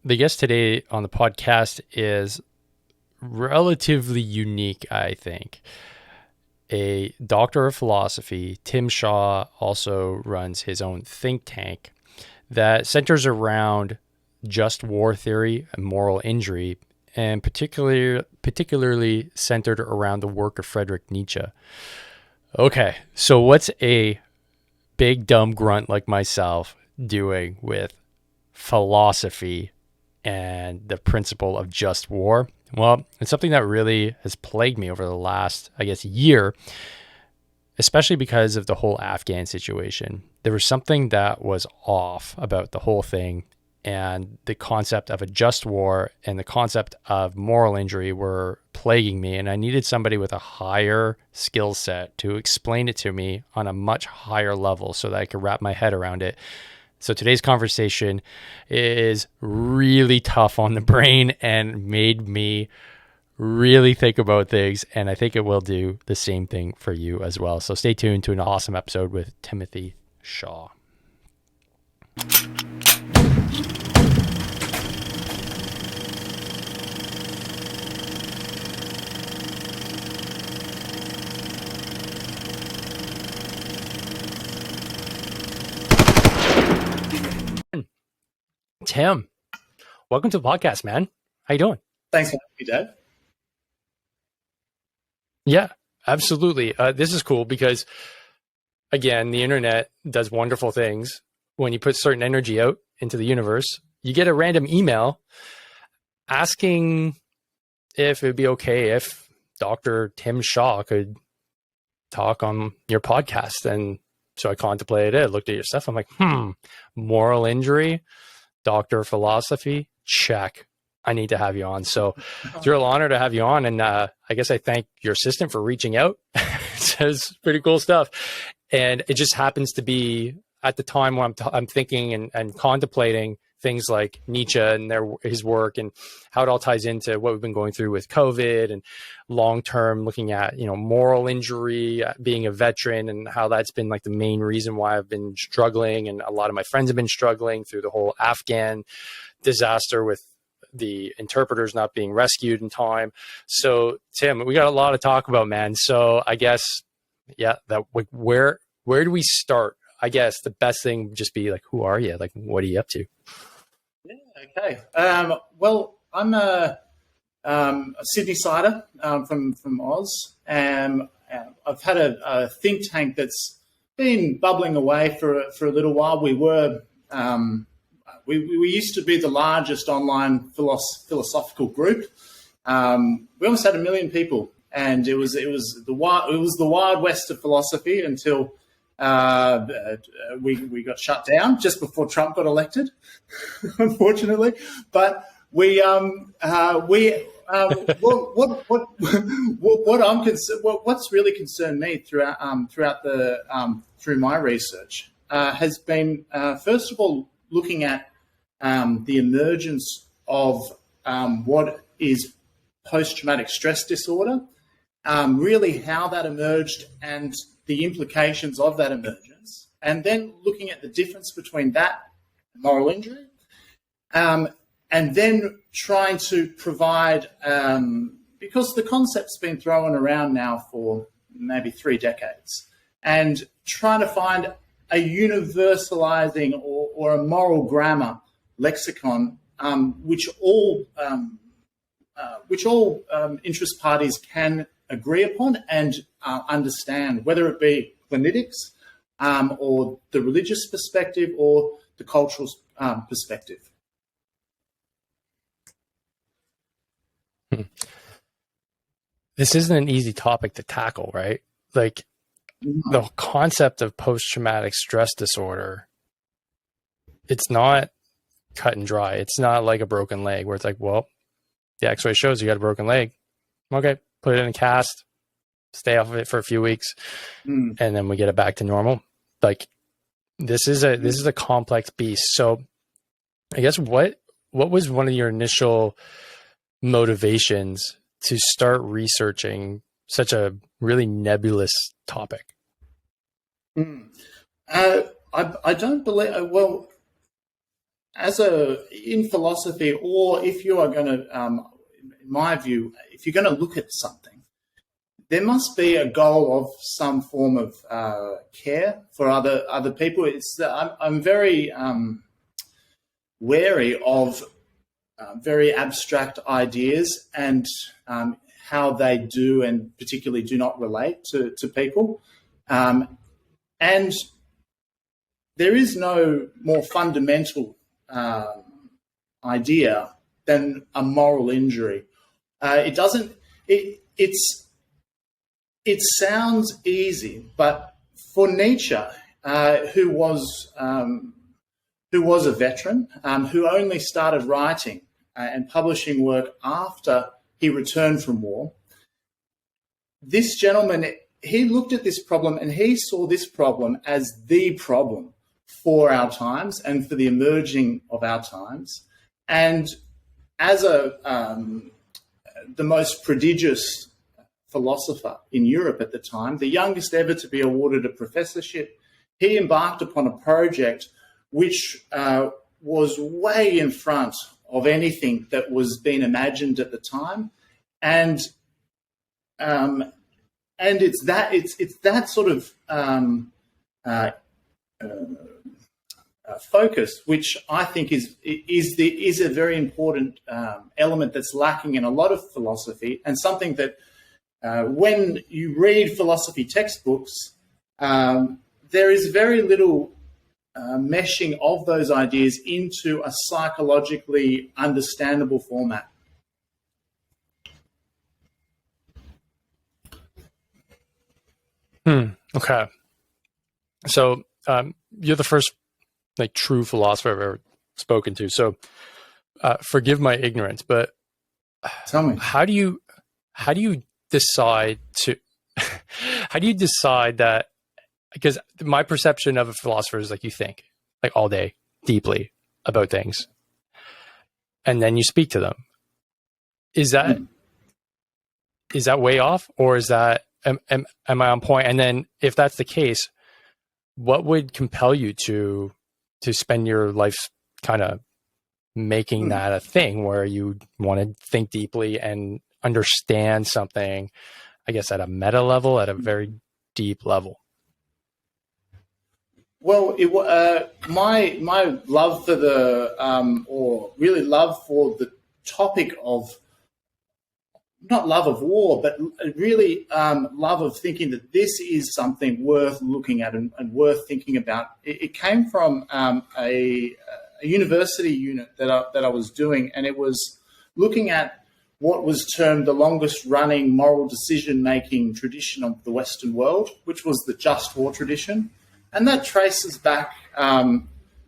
the guest today on the podcast is relatively unique, I think. A doctor of philosophy, Tim Shaw also runs his own think tank that centers around just war theory and moral injury, and particularly centered around the work of Friedreich Nietzsche. Okay, so what's a big dumb grunt like myself doing with philosophy and the principle of just war? Well, it's something that really has plagued me over the last, I guess, year, especially because of the whole Afghan situation. There was something that was off about the whole thing, and the concept of a just war and the concept of moral injury were plaguing me, and I needed somebody with a higher skill set to explain it to me on a much higher level so that I could wrap my head around it. So today's conversation is really tough on the brain and made me really think about things, and I think it will do the same thing for you as well. So stay tuned to an awesome episode with Timothy Shaw. Tim, welcome to the podcast, man. How you doing? Thanks for having me, Dad. Yeah, absolutely. This is cool because, again, the internet does wonderful things. When you put certain energy out into the universe, you get a random email asking if it would be okay if Dr. Tim Shaw could talk on your podcast. And so I contemplated it, looked at your stuff. I'm like, moral injury, doctor of philosophy, check. I need to have you on. So it's a real honor to have you on. And I guess I thank your assistant for reaching out. It says pretty cool stuff. And it just happens to be at the time when I'm thinking and contemplating things like Nietzsche and his work and how it all ties into what we've been going through with COVID and long-term looking at, moral injury, being a veteran, and how that's been like the main reason why I've been struggling. And a lot of my friends have been struggling through the whole Afghan disaster with the interpreters not being rescued in time. So Tim, we got a lot to talk about, man. So I guess, where do we start? I guess the best thing would just be like, who are you? Like, what are you up to? Yeah, okay. Well, I'm a Sydney-sider from Oz. I've had a think tank that's been bubbling away for a little while. We were we used to be the largest online philosophical group. We almost had 1 million people, and it was the wild west of philosophy until we got shut down just before Trump got elected, unfortunately. But what's really concerned me through my research has been first of all looking at the emergence of what is post-traumatic stress disorder, really how that emerged and the implications of that emergence, and then looking at the difference between that and moral injury, and then trying to provide, because the concept's been thrown around now for maybe 3 decades, and trying to find a universalizing or a moral grammar lexicon which all interest parties can agree upon and understand, whether it be clinetics or the religious perspective or the cultural perspective. This isn't an easy topic to tackle, right? Like the concept of post-traumatic stress disorder, it's not cut and dry. It's not like a broken leg where it's like, well, the x-ray shows you got a broken leg. Okay, put it in a cast, stay off of it for a few weeks, and then we get it back to normal. Like this is a complex beast. So I guess what was one of your initial motivations to start researching such a really nebulous topic? I don't believe, well, in philosophy, or if you are going to, in my view, if you're going to look at something, there must be a goal of some form of care for other people. I'm very wary of very abstract ideas and how they do and particularly do not relate to people. And there is no more fundamental idea than a moral injury. It sounds easy, but for Nietzsche, who was a veteran, who only started writing and publishing work after he returned from war, this gentleman, he looked at this problem and he saw this problem as the problem for our times and for the emerging of our times. And as the most prodigious philosopher in Europe at the time, the youngest ever to be awarded a professorship, he embarked upon a project which was way in front of anything that was being imagined at the time. And it's that sort of focus, which I think is a very important element that's lacking in a lot of philosophy, and something that when you read philosophy textbooks, there is very little meshing of those ideas into a psychologically understandable format. Okay. So you're the first true philosopher I've ever spoken to. So forgive my ignorance, but tell me, how do you decide that? Because my perception of a philosopher is you think all day deeply about things, and then you speak to them. Is that way off, or is that am I on point? And then if that's the case, what would compel you to spend your life kind of making that a thing where you want to think deeply and understand something, I guess, at a meta level, at a very deep level? Well, my love for or really love for the topic of, not love of war, but really love of thinking that this is something worth looking at and worth thinking about. It came from a university unit that I was doing, and it was looking at what was termed the longest running moral decision-making tradition of the Western world, which was the just war tradition. And that traces back to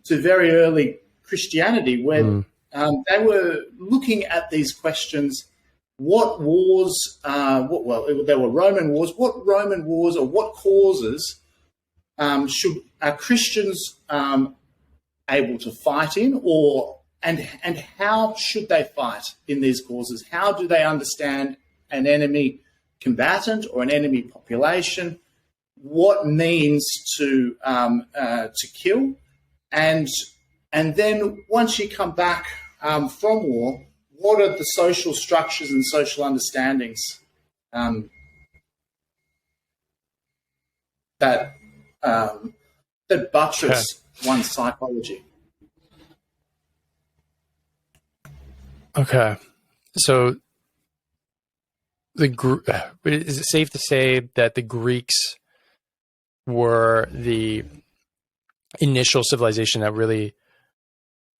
very early Christianity, where they were looking at these questions. What wars, there were Roman wars, what Roman wars or what causes are Christians able to fight in, and how should they fight in these causes? How do they understand an enemy combatant or an enemy population? What means to kill, and then once you come back from war, what are the social structures and social understandings that buttress one's psychology? Okay, so is it safe to say that the Greeks were the initial civilization that really,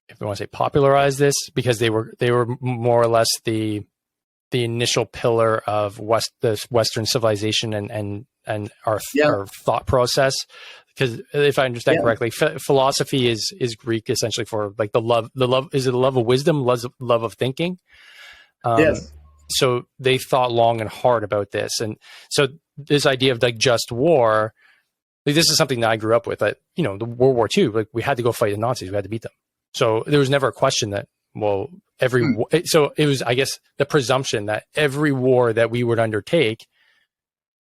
if we want to say, popularized this, because they were more or less the initial pillar of the Western civilization and our thought process? Because if I understand correctly, philosophy is Greek essentially for the love. Is it the love of wisdom, love of thinking? Yes. So they thought long and hard about this, and so this idea of just war. This is something that I grew up with. The World War II, we had to go fight the Nazis. We had to beat them. So there was never a question that, so it was, I guess, the presumption that every war that we would undertake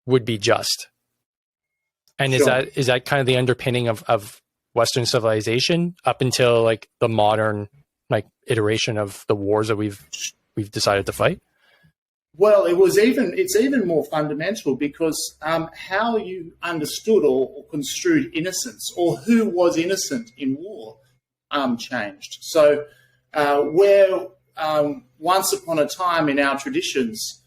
would be just. And is that kind of the underpinning of Western civilization up until like the modern like iteration of the wars that we've decided to fight? Well, it's even more fundamental because how you understood or construed innocence, or who was innocent in war, changed. So where once upon a time in our traditions,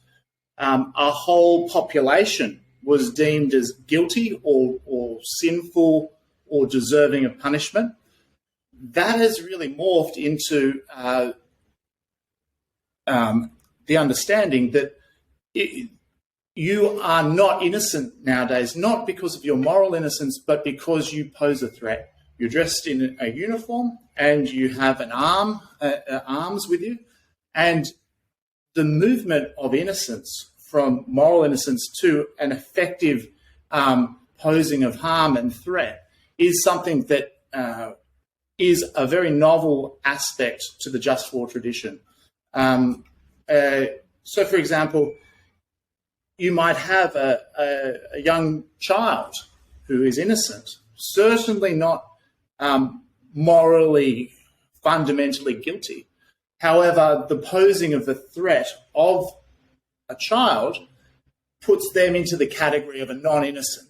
a whole population was deemed as guilty or sinful or deserving of punishment, that has really morphed into the understanding that you are not innocent nowadays, not because of your moral innocence, but because you pose a threat. You're dressed in a uniform and you have an arms with you. And the movement of innocence from moral innocence to an effective posing of harm and threat is something that is a very novel aspect to the just war tradition. So, for example, you might have a young child who is innocent, certainly not morally, fundamentally guilty. However, the posing of the threat of a child puts them into the category of a non-innocent.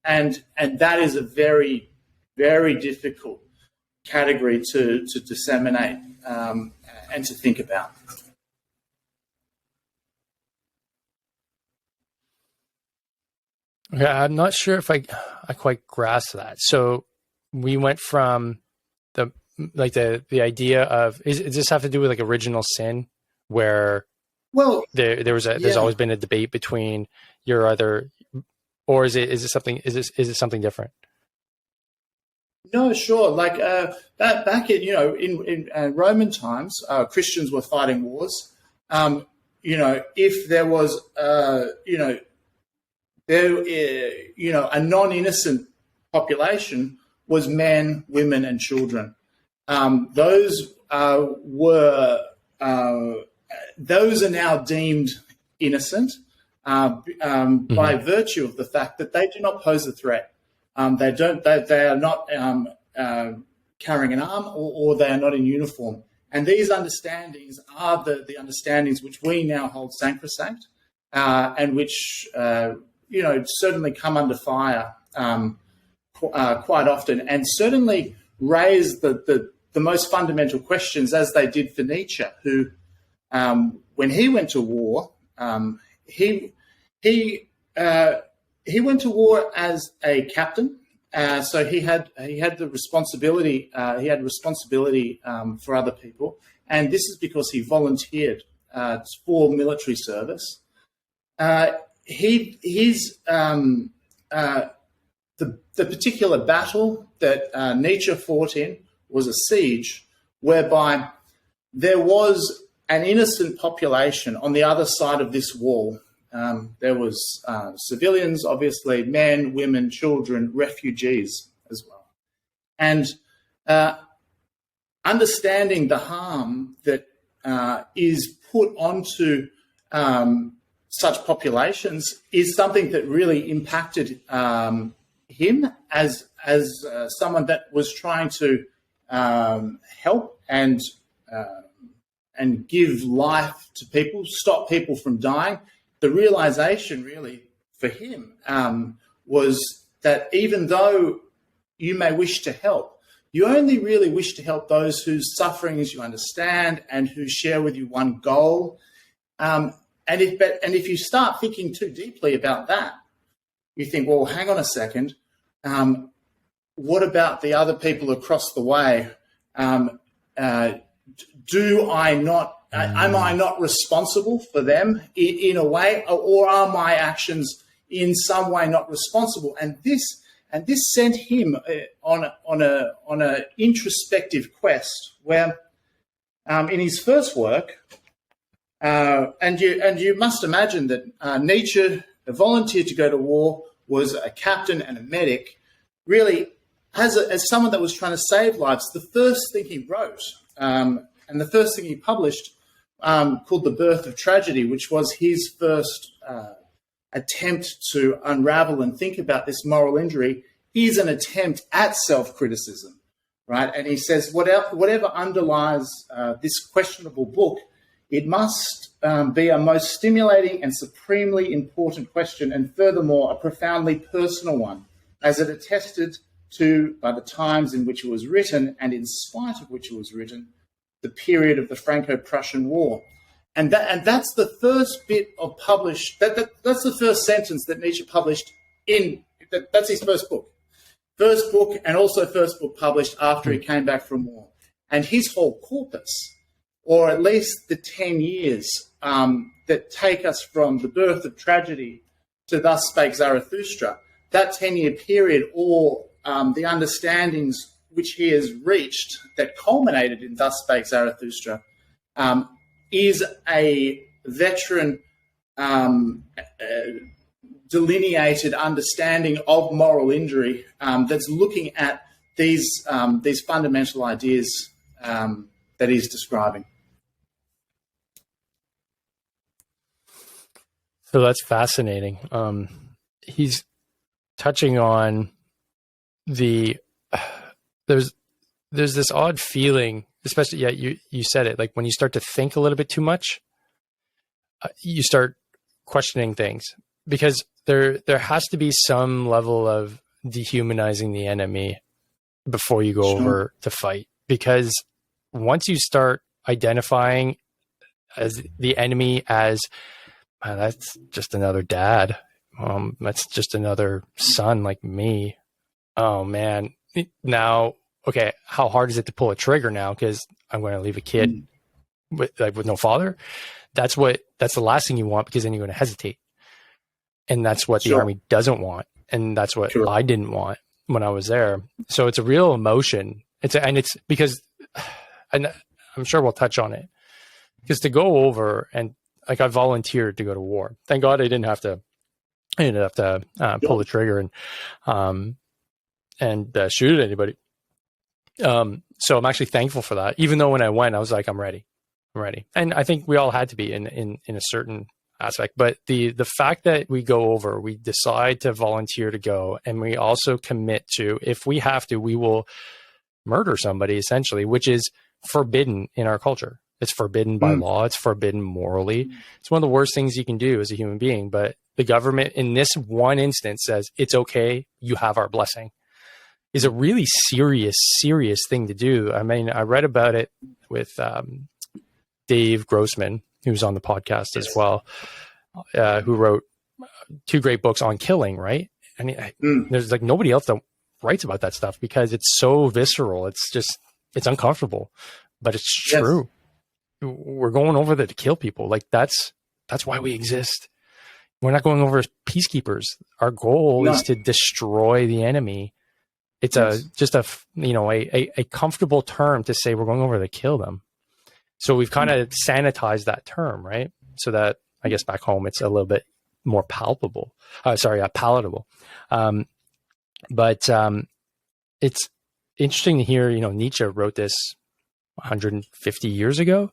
And that is a very, very difficult category to disseminate and to think about. Okay, I'm not sure if I quite grasp that. So we went from the idea of does this have to do with like original sin, where there's always been a debate between your other, or is it something different? No, sure. Like back in Roman times, Christians were fighting wars. If there was a non-innocent population was men, women, and children. Those are now deemed innocent by virtue of the fact that they do not pose a threat. They are not carrying an arm, or they are not in uniform. And these understandings are the understandings which we now hold sacrosanct, and which certainly come under fire quite often, and certainly raise the most fundamental questions, as they did for Nietzsche, who, when he went to war, he went to war as a captain. So he had the responsibility. He had responsibility for other people, and this is because he volunteered for military service. The particular battle that Nietzsche fought in was a siege, whereby there was an innocent population on the other side of this wall. There was civilians, obviously, men, women, children, refugees as well. And understanding the harm that is put onto such populations is something that really impacted him as someone that was trying to help and give life to people, stop people from dying. The realization really for him was that even though you may wish to help, you only really wish to help those whose sufferings you understand and who share with you one goal. And if you start thinking too deeply about that, you think, well, hang on a second. What about the other people across the way? Am I not responsible for them in a way, or are my actions in some way not responsible? And this sent him on a introspective quest, where in his first work, and you must imagine that Nietzsche, a volunteer to go to war, was a captain and a medic. Really, as someone that was trying to save lives, the first thing he wrote and the first thing he published, called The Birth of Tragedy, which was his first attempt to unravel and think about this moral injury, is an attempt at self-criticism, right? And he says, whatever underlies this questionable book, it must be a most stimulating and supremely important question, and furthermore, a profoundly personal one, as it attested to by the times in which it was written, and in spite of which it was written, the period of the Franco-Prussian War. And that's the first bit of published, that's the first sentence that Nietzsche published that's his first book. First book, and also first book published after he came back from war. And his whole corpus, or at least the 10 years that take us from the birth of tragedy to Thus Spake Zarathustra, that 10-year period, or the understandings which he has reached that culminated in Thus Spake Zarathustra, is a veteran delineated understanding of moral injury that's looking at these fundamental ideas that he's describing. So that's fascinating. He's touching on there's this odd feeling, especially, you said it, like when you start to think a little bit too much, you start questioning things, because there has to be some level of dehumanizing the enemy before you go over to fight. Because once you start identifying as the enemy as, that's just another dad, that's just another son like me, oh man, now, okay, how hard is it to pull a trigger now? Because I'm going to leave a kid with no father. That's the last thing you want, because then you're going to hesitate. And that's what the army doesn't want. And that's what I didn't want when I was there. So it's a real emotion. It's because, and I'm sure we'll touch on it, because to go over and, like, I volunteered to go to war. Thank God I didn't have to pull the trigger and shoot at anybody. So I'm actually thankful for that. Even though when I went, I was like, I'm ready. And I think we all had to be in a certain aspect. But the fact that we go over, we decide to volunteer to go, and we also commit to, if we have to, we will murder somebody, essentially, which is forbidden in our culture. It's forbidden by law. It's forbidden morally. It's one of the worst things you can do as a human being. But the government, in this one instance, says, it's okay. You have our blessing. Is a really serious thing to do. I mean, I read about it with Dave Grossman, who's on the podcast as well, who wrote 2 great books on killing, right? And there's like nobody else that writes about that stuff, because it's so visceral. It's uncomfortable, but it's true. We're going over there to kill people. Like that's why we exist. We're not going over as peacekeepers. Our goal is to destroy the enemy. It's just a comfortable term to say we're going over to kill them. So we've kind of sanitized that term, right? So that, I guess, back home it's a little bit more palatable. But it's interesting to hear, Nietzsche wrote this 150 years ago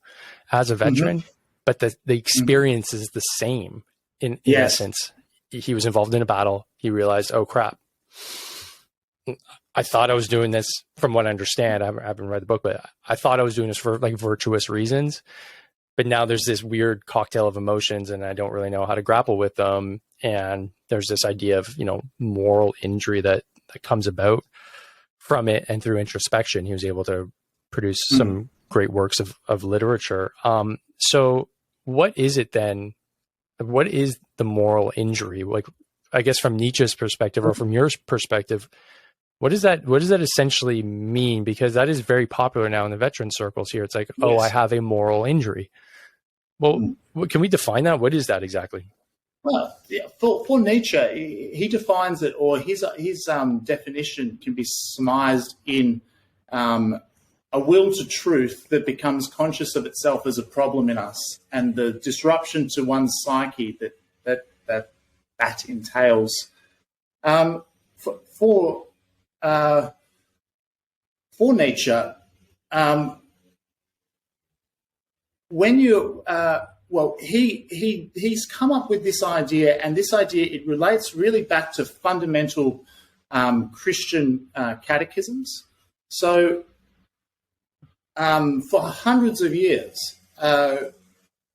as a veteran, but the experience is the same in essence. He was involved in a battle. He realized, oh crap, I thought I was doing this, from what I understand, I haven't read the book, but I thought I was doing this for like virtuous reasons. But now there's this weird cocktail of emotions, and I don't really know how to grapple with them. And there's this idea of, moral injury that comes about from it. And through introspection, he was able to produce some great works of literature. So what is it then? What is the moral injury? Like, I guess from Nietzsche's perspective, or from your perspective, what does that essentially mean? Because that is very popular now in the veteran circles here. It's like, oh, I have a moral injury. Well, can we define that? What is that exactly? Well, for Nietzsche, he defines it, or his definition can be surmised in a will to truth that becomes conscious of itself as a problem in us, and the disruption to one's psyche that entails. For Nietzsche, when you he's come up with this idea, and this idea, it relates really back to fundamental Christian catechisms. So for hundreds of years,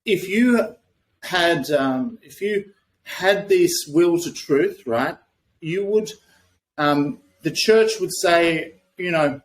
if you had this will to truth, right, you would the church would say, you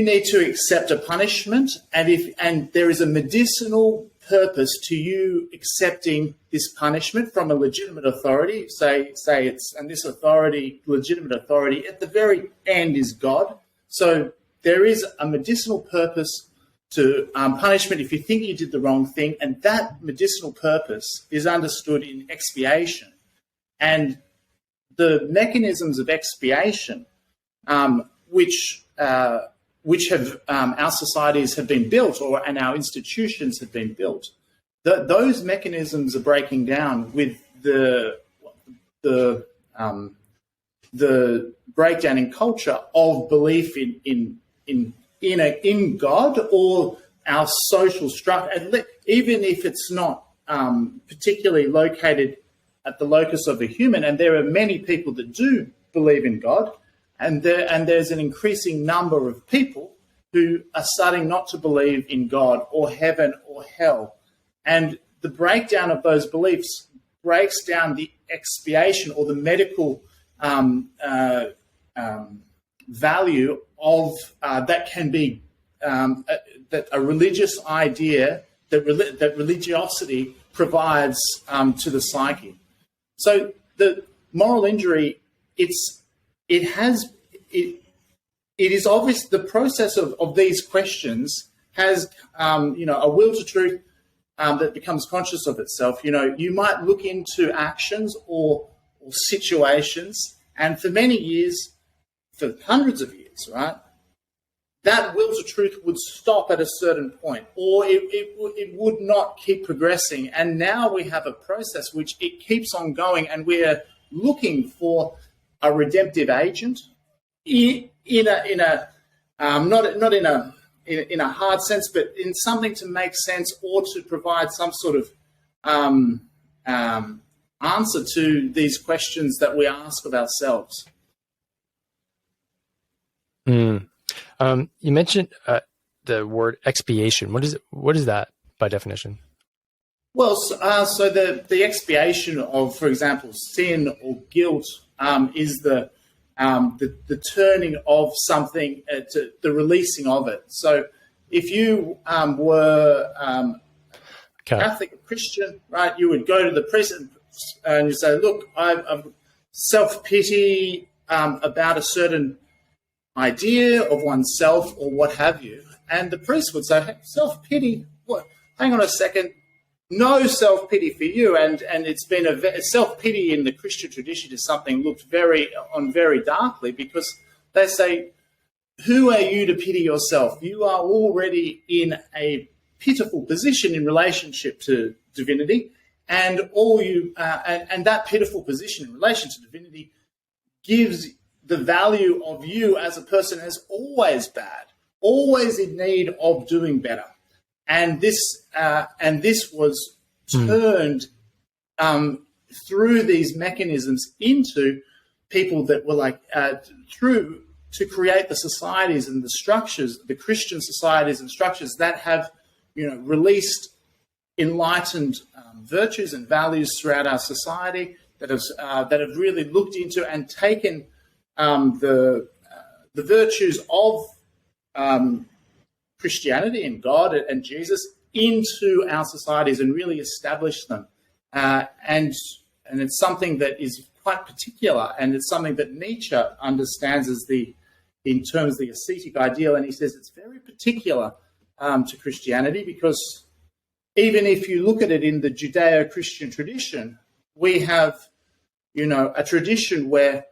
need to accept a punishment, and there is a medicinal purpose to you accepting this punishment from a legitimate authority. Say it's, and this authority, legitimate authority, at the very end is God. So there is a medicinal purpose to punishment if you think you did the wrong thing, and that medicinal purpose is understood in expiation. And the mechanisms of expiation, which have our societies have been built, and our institutions have been built, those mechanisms are breaking down with the breakdown in culture of belief in God or our social structure, even if it's not particularly located at the locus of a human. And there are many people that do believe in God, and there's an increasing number of people who are starting not to believe in God or heaven or hell. And the breakdown of those beliefs breaks down the expiation or the medical value of that can be that a religious idea that religiosity provides to the psyche. So the moral injury, it is obvious the process of these questions has a will to truth that becomes conscious of itself. You might look into actions or situations, and for many years, for hundreds of years, right, that will to truth would stop at a certain point, or it would not keep progressing. And now we have a process which it keeps on going, and we're looking for a redemptive agent in a not in a hard sense, but in something to make sense or to provide some sort of answer to these questions that we ask of ourselves. You mentioned the word expiation. What is that by definition? Well, so the expiation of, for example, sin or guilt is the turning of something, to the releasing of it. So if you were Catholic or Christian, right, you would go to the priest and you say, look, I've self-pity about a certain idea of oneself or what have you. And the priest would say, hey, self-pity? What? Hang on a second. No self-pity for you. And it's been self-pity in the Christian tradition is something looked very darkly, because they say, who are you to pity yourself? You are already in a pitiful position in relationship to divinity, and and that pitiful position in relation to divinity gives the value of you as a person as always bad, always in need of doing better. And this was turned through these mechanisms into people that were like to create the societies and the structures, the Christian societies and structures that have released enlightened virtues and values throughout our society, that have really looked into and taken the virtues of Christianity and God and Jesus into our societies and really established them. And it's something that is quite particular, and it's something that Nietzsche understands as in terms of the ascetic ideal. And he says it's very particular to Christianity, because even if you look at it in the Judeo-Christian tradition, we have, a tradition where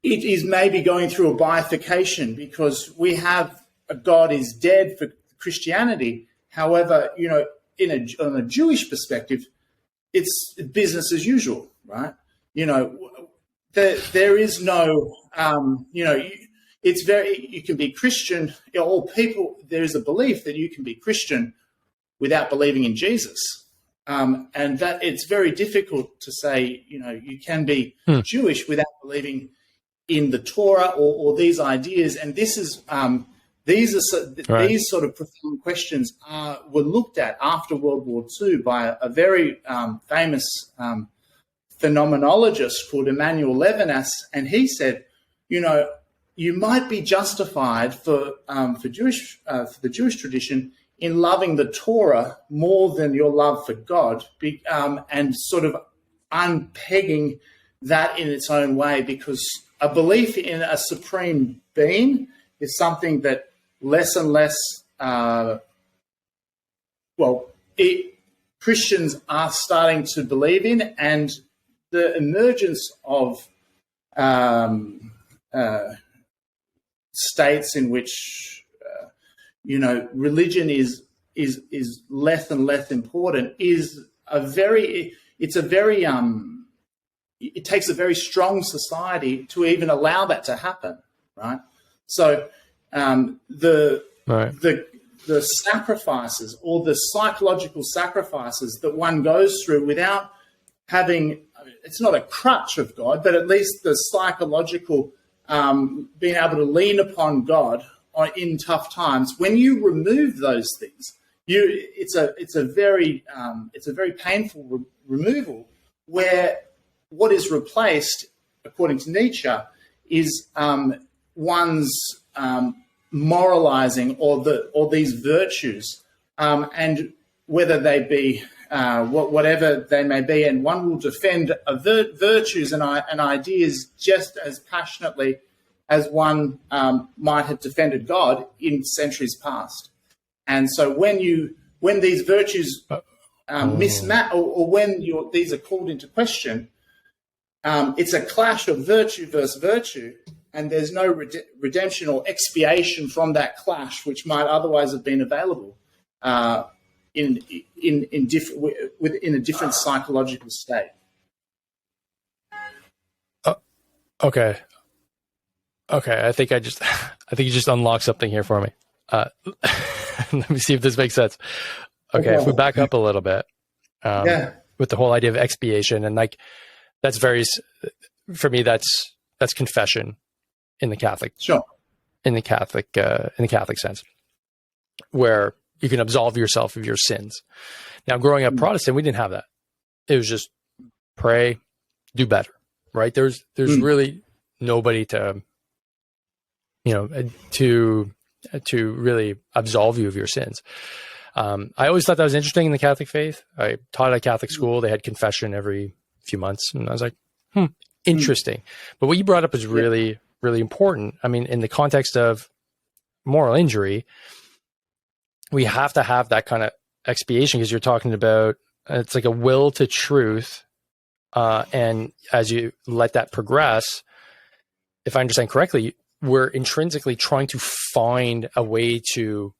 it is maybe going through a bifurcation, because we have a God is dead for Christianity. However, on a Jewish perspective, it's business as usual, right? There is no, you can be Christian, or people, there is a belief that you can be Christian without believing in Jesus. and that it's very difficult to say, you can be Jewish without believing in the Torah or these ideas. And this is these sort of profound questions were looked at after World War II by a very famous phenomenologist called Emmanuel Levinas, and he said, you might be justified for the Jewish tradition in loving the Torah more than your love for God, and sort of unpegging that in its own way, because a belief in a supreme being is something that less and less, Christians are starting to believe in, and the emergence of states in which religion is less and less important it takes a very strong society to even allow that to happen, right? So the sacrifices, or the psychological sacrifices that one goes through without having, it's not a crutch of God, but at least the psychological being able to lean upon God in tough times. When you remove those things, it's a very painful removal, where what is replaced, according to Nietzsche, is one's moralizing or these virtues, and whether they be whatever they may be, and one will defend virtues and ideas just as passionately as one might have defended God in centuries past. And so when these virtues mismatch, or when these are called into question, it's a clash of virtue versus virtue, and there's no redemption or expiation from that clash, which might otherwise have been available in a different psychological state. Okay. I think you just unlocked something here for me. Let me see if this makes sense. Okay, if we back up a little bit, with the whole idea of expiation, and like that's for me that's confession in the Catholic, in the Catholic sense, where you can absolve yourself of your sins. Now, growing up Protestant, we didn't have that. It was just pray, do better, right? There's really nobody to really absolve you of your sins. I always thought that was interesting in the Catholic faith. I taught at a Catholic school. They had confession every few months, and I was like, interesting. But what you brought up is really, really important. I mean, in the context of moral injury, we have to have that kind of expiation, because you're talking about, it's like a will to truth. And as you let that progress, if I understand correctly, we're intrinsically trying to find a way to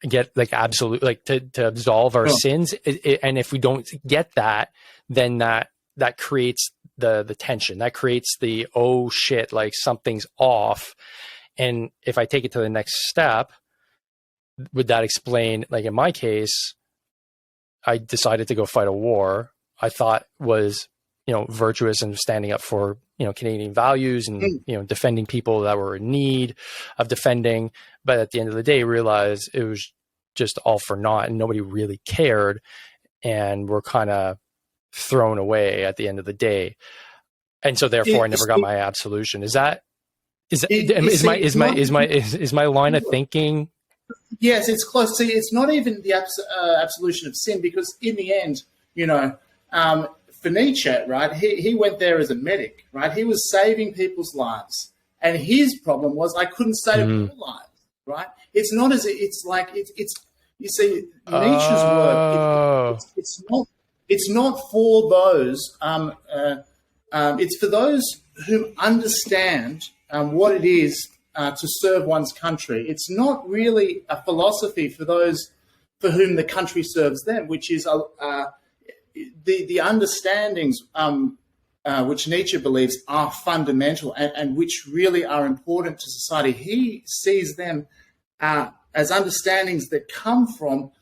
get to absolve our sins. And if we don't get that, then that creates the tension, that creates the, oh shit, like something's off. And if I take it to the next step, would that explain, like in my case, I decided to go fight a war I thought was, virtuous and standing up for, Canadian values and, defending people that were in need of defending. But at the end of the day, realized it was just all for naught and nobody really cared. And we're kind of thrown away at the end of the day. And so therefore I never got my absolution. Is my line of thinking? Yes, it's close. See, it's not even the absolution of sin, because in the end, for Nietzsche, right, he went there as a medic, right? He was saving people's lives. And his problem was, I couldn't save your lives, right? It's not as, it's like, it's you see, Nietzsche's work, it's not for those, it's for those who understand what it is to serve one's country. It's not really a philosophy for those for whom the country serves them, which is the understandings which Nietzsche believes are fundamental and which really are important to society. He sees them as understandings that come from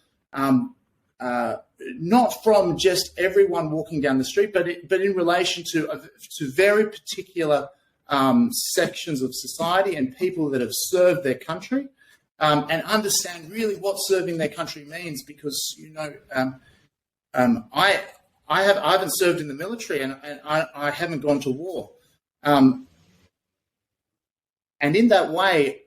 not from just everyone walking down the street, but in relation to very particular sections of society and people that have served their country, and understand really what serving their country means. Because I haven't served in the military, and I haven't gone to war, and in that way,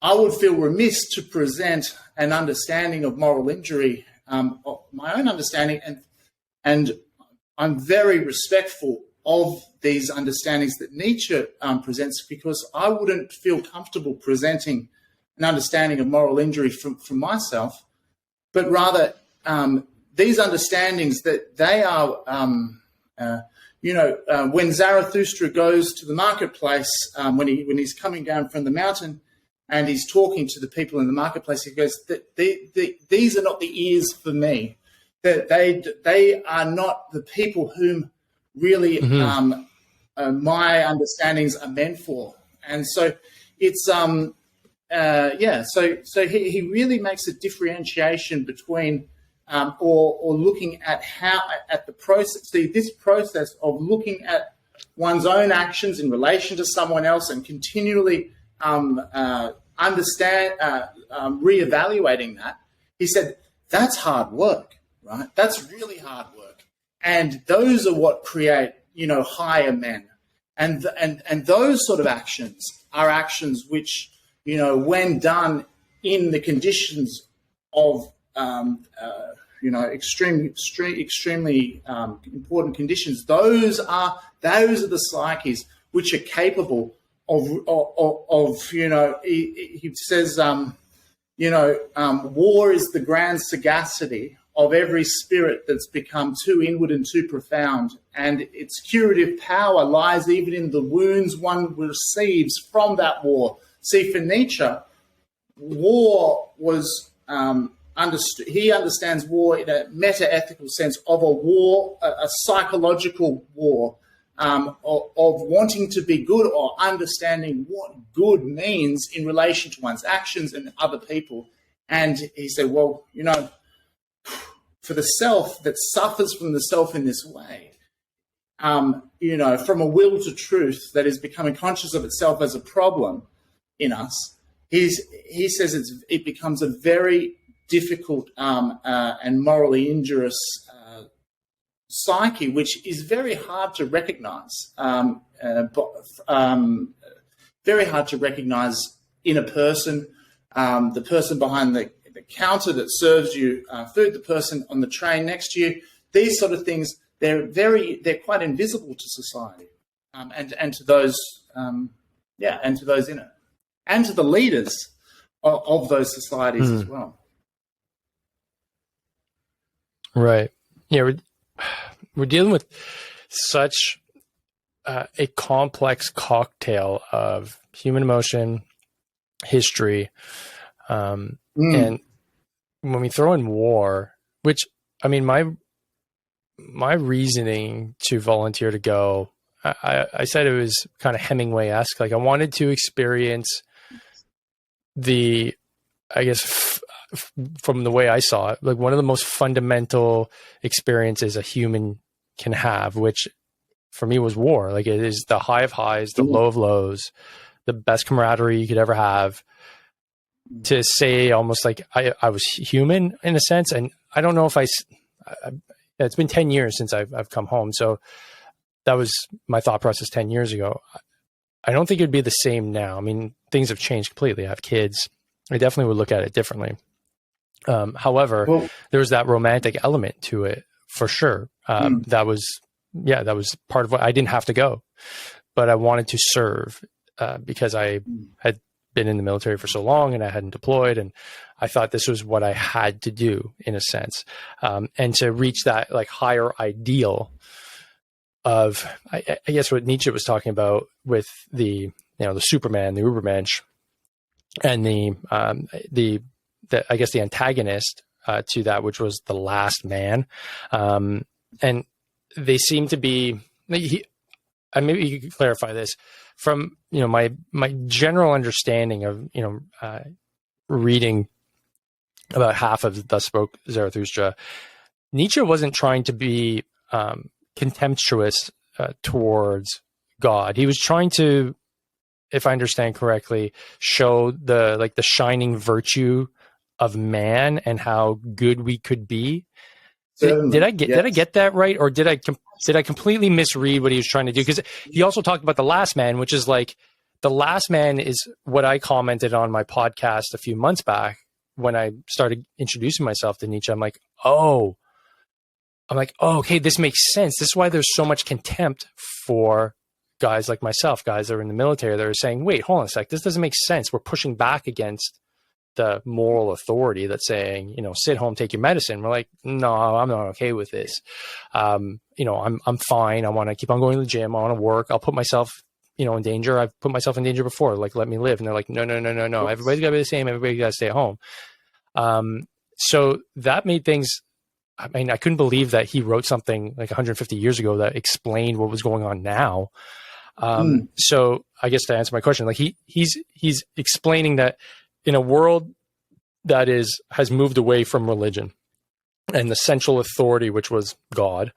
I would feel remiss to present an understanding of moral injury, my own understanding, and I'm very respectful of these understandings that Nietzsche presents, because I wouldn't feel comfortable presenting an understanding of moral injury from myself, but rather these understandings that they are, when Zarathustra goes to the marketplace, when he's coming down from the mountain, and he's talking to the people in the marketplace, he goes, these are not the ears for me. They are not the people whom really my understandings are meant for. And so it's, so he really makes a differentiation between, or looking at the process, this process of looking at one's own actions in relation to someone else and continually reevaluating that. He said, that's hard work, right? That's really hard work. And those are what create, higher men. And those sort of actions are actions which, when done in the conditions of, extremely important conditions, those are the psyches which are capable of he says, war is the grand sagacity of every spirit that's become too inward and too profound, and its curative power lies even in the wounds one receives from that war. See, for Nietzsche, war was understood. He understands war in a meta-ethical sense of a war, a psychological war, of wanting to be good, or understanding what good means in relation to one's actions and other people. And he said, well, for the self that suffers from the self in this way, from a will to truth that is becoming conscious of itself as a problem in us, he says it becomes a very difficult and morally injurious psyche, which is very hard to recognize, very hard to recognize in a person, the person behind the counter that serves you food, the person on the train next to you. These sort of things, they're quite invisible to society, and to those, and to those in it, and to the leaders of those societies as well. Right. Yeah. We're dealing with such a complex cocktail of human emotion, history, and when we throw in war, which, I mean, my reasoning to volunteer to go, I said it was kind of Hemingway-esque. Like, I wanted to experience the, I guess, from the way I saw it, like one of the most fundamental experiences a human can have, which for me was war. Like, it is the high of highs, the low of lows, the best camaraderie you could ever have. To say almost like I was human in a sense. And I don't know if it's been 10 years since I've come home. So that was my thought process 10 years ago. I don't think it'd be the same now. I mean, things have changed completely. I have kids. I definitely would look at it differently. However, there was that romantic element to it for sure. That was part of what I didn't have to go, but I wanted to serve because I had been in the military for so long and I hadn't deployed, and I thought this was what I had to do in a sense. And to reach that like higher ideal of, I guess what Nietzsche was talking about with the Superman, the Ubermensch, and the I guess the antagonist to that, which was the last man. And they seem to be, maybe you could clarify this from, my general understanding of, reading about half of Thus Spoke Zarathustra, Nietzsche wasn't trying to be contemptuous towards God. He was trying to, if I understand correctly, show the shining virtue of man and how good we could be. Did Certainly, I yes. get that right, or did I completely misread what he was trying to do? Because he also talked about the last man, which is like the last man is what I commented on my podcast a few months back when I started introducing myself to Nietzsche. I'm like, okay, this makes sense. This is why there's so much contempt for guys like myself, guys that are in the military that are saying, wait, hold on a sec, this doesn't make sense. We're pushing back against the moral authority that's saying, sit home, take your medicine. We're like, no, I'm not okay with this. I'm fine. I want to keep on going to the gym. I want to work. I'll put myself, in danger. I've put myself in danger before. Like, let me live. And they're like, no, no, no, no, no. Everybody's got to be the same. Everybody's got to stay at home. So that made things, I couldn't believe that he wrote something like 150 years ago that explained what was going on now. So I guess to answer my question, like he's explaining that in a world that has moved away from religion and the central authority, which was God,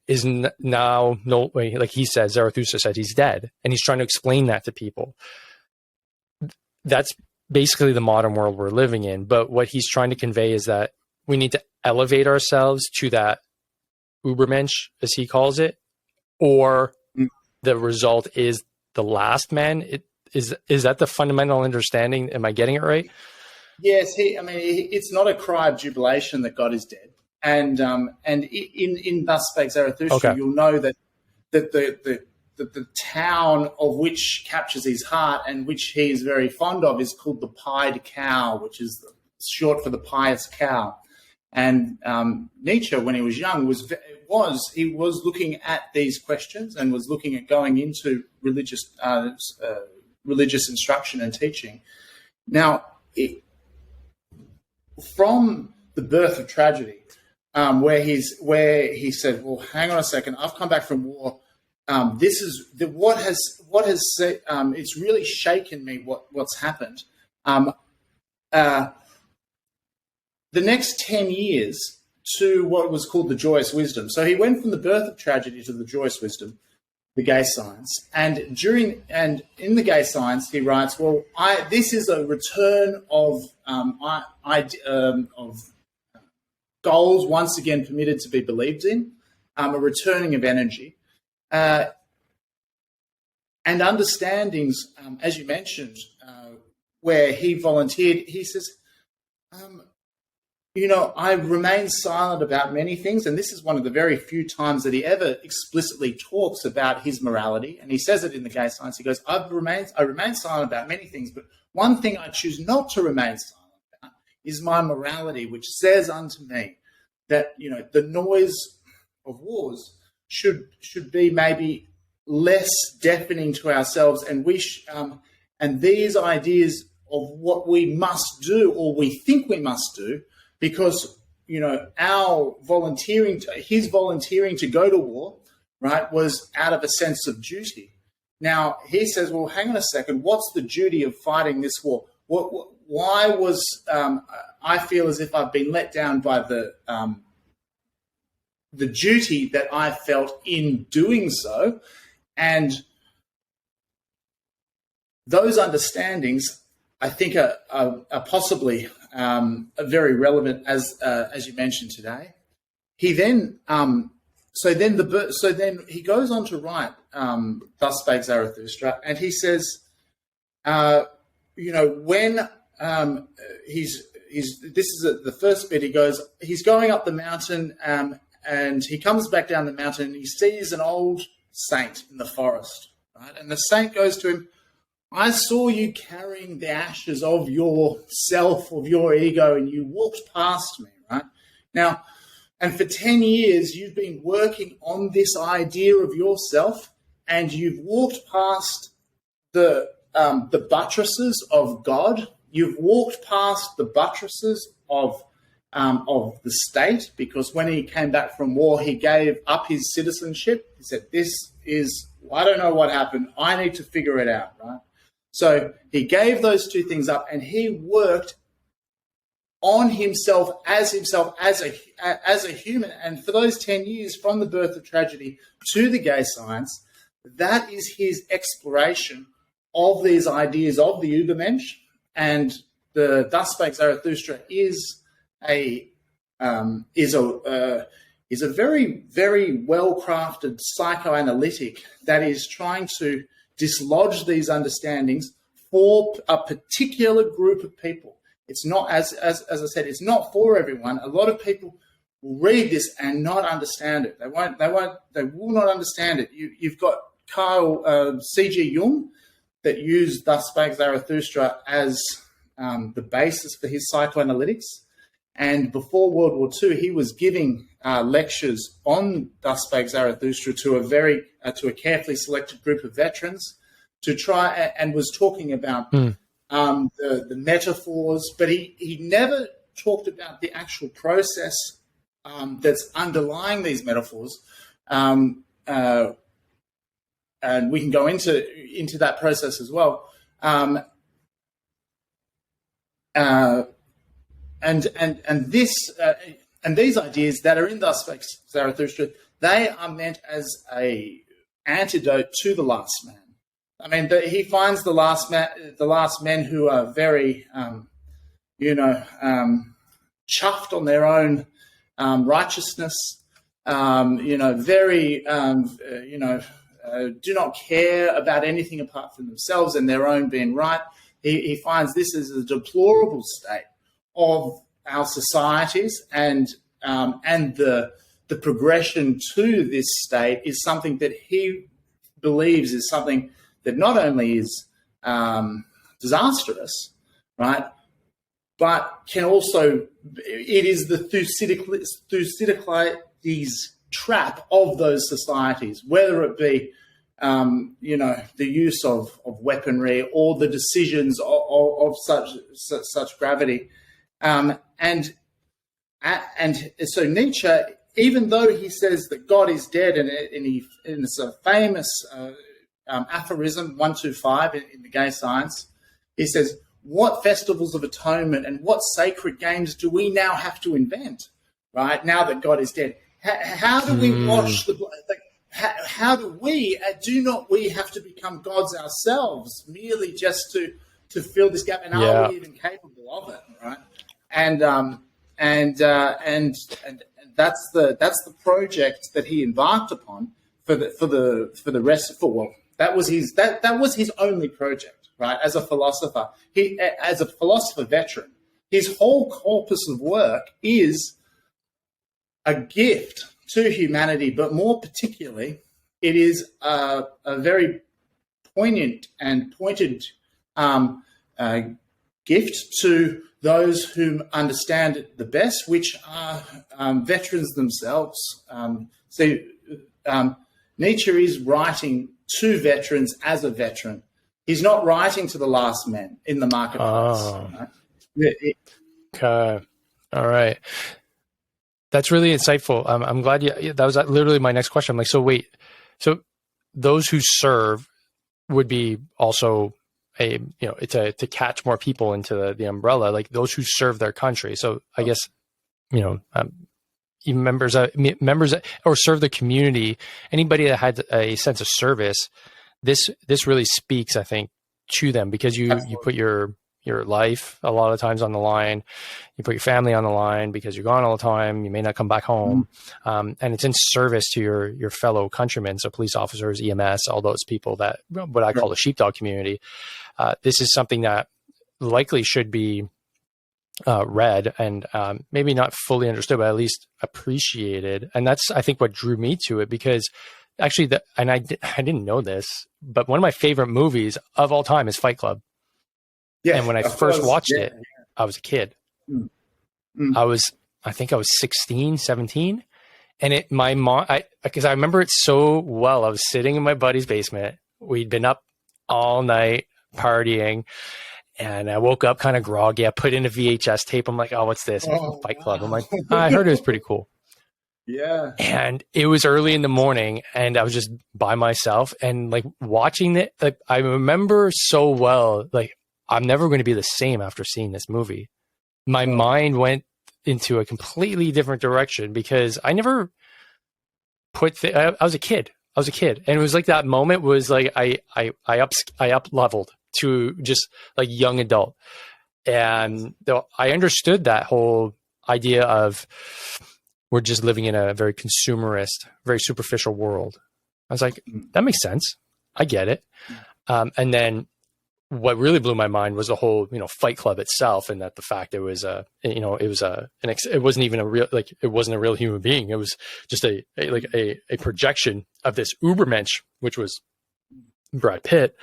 is now no way. Like he said, Zarathustra said he's dead, and he's trying to explain that to people. That's basically the modern world we're living in. But what he's trying to convey is that we need to elevate ourselves to that Ubermensch, as he calls it, or the result is the last man. Is that the fundamental understanding? Am I getting it right? Yes, it's not a cry of jubilation that God is dead, and in Thus Spake Zarathustra, Okay. you'll know that the town of which captures his heart and which he is very fond of is called the Pied Cow, which is short for the pious cow. And Nietzsche, when he was young, was looking at these questions and was looking at going into religious instruction and teaching. Now, from the birth of tragedy, where he said, "Well, hang on a second, I've come back from war. This is what has it's really shaken me. What's happened." The next 10 years to what was called the Joyous Wisdom. So he went from the birth of tragedy to the Joyous Wisdom, the gay science. And in the gay science, he writes, well, this is a return of goals once again permitted to be believed in, a returning of energy. And understandings, as you mentioned, where he volunteered, he says, I remain silent about many things, and this is one of the very few times that he ever explicitly talks about his morality. And he says it in the gay science. He goes, I remain silent about many things, but one thing I choose not to remain silent about is my morality, which says unto me that, the noise of wars should be maybe less deafening to ourselves, and and these ideas of what we must do or we think we must do, because his volunteering to go to war, right, was out of a sense of duty. Now he says, well, hang on a second, what's the duty of fighting this war? Why was I feel as if I've been let down by the duty that I felt in doing so, and those understandings, I think, are possibly very relevant as you mentioned today. He then so then he goes on to write Thus Spake Zarathustra, and he says, when this is the first bit. He goes, he's going up the mountain, and he comes back down the mountain, and he sees an old saint in the forest, right? And the saint goes to him, I saw you carrying the ashes of your self, of your ego, and you walked past me, right? Now, and for 10 years, you've been working on this idea of yourself, and you've walked past the buttresses of God. You've walked past the buttresses of the state, because when he came back from war, he gave up his citizenship. He said, I don't know what happened. I need to figure it out, right? So he gave those two things up, and he worked on himself as a human. And for those 10 years, from the birth of tragedy to the gay science, that is his exploration of these ideas of the Ubermensch. And the Thus Spake Zarathustra is a very, very well-crafted psychoanalytic that is trying to dislodge these understandings for a particular group of people. It's not, as I said, it's not for everyone. A lot of people will read this and not understand it. They will not understand it. You've got Carl C.G. Jung that used Thus Spake Zarathustra as the basis for his psychoanalytics. And before World War II, he was giving lectures on Thus Spake Zarathustra to a carefully selected group of veterans to try, and was talking about the metaphors, but he never talked about the actual process that's underlying these metaphors. And we can go into that process as well. And these ideas that are in Thus Spake Zarathustra, they are meant as a antidote to the last man. I mean, he finds the last men who are very, chuffed on their own righteousness, very, do not care about anything apart from themselves and their own being right. He finds this as a deplorable state of our societies, and the progression to this state is something that he believes is something that not only is disastrous, right, but can also, it is the Thucydides trap of those societies, whether it be, the use of weaponry or the decisions of such gravity. And so Nietzsche, even though he says that God is dead, and it's a famous aphorism 125 in the gay science, he says, what festivals of atonement and what sacred games do we now have to invent, right, now that God is dead? How do we wash the blood? How do not we have to become gods ourselves merely just to fill this gap? And are we even capable of it, right? And that's the project that he embarked upon for the rest. That was his only project, right? As a philosopher, as a philosopher veteran, his whole corpus of work is a gift to humanity, but more particularly, it is a very poignant and pointed gift to those who understand it the best, which are veterans themselves. Nietzsche is writing to veterans as a veteran. He's not writing to the last man in the marketplace. Oh. Right? Okay. All right. That's really insightful. I'm glad that was literally my next question. I'm like, so those who serve would be also to catch more people into the umbrella, like those who serve their country. So I guess, even members or serve the community, anybody that had a sense of service, this really speaks, I think, to them, because you put your life a lot of times on the line, you put your family on the line because you're gone all the time, you may not come back home, and it's in service to your fellow countrymen, so police officers, EMS, all those people, that what I call the sheepdog community. This is something that likely should be read and maybe not fully understood, but at least appreciated. And that's, I think, what drew me to it, because actually, I didn't know this, but one of my favorite movies of all time is Fight Club. Yeah, and when I first watched it, I was a kid. I think I was 16, 17. And my mom, because I remember it so well. I was sitting in my buddy's basement. We'd been up all night partying, and I woke up kind of groggy. I put in a VHS tape. I'm like, oh, what's this? Fight Club. I'm like, I heard it was pretty cool. Yeah. And it was early in the morning, and I was just by myself, and like watching it. Like, I remember so well, like, I'm never going to be the same after seeing this movie. my mind went into a completely different direction because I never I was a kid. And it was like that moment was like I up leveled to just like young adult. And though I understood that whole idea of we're just living in a very consumerist, very superficial world. I was like, that makes sense. I get it. And then what really blew my mind was the whole, Fight Club itself, and that the fact it was it wasn't even a real, like, it wasn't a real human being. It was just a projection of this Ubermensch, which was Brad Pitt.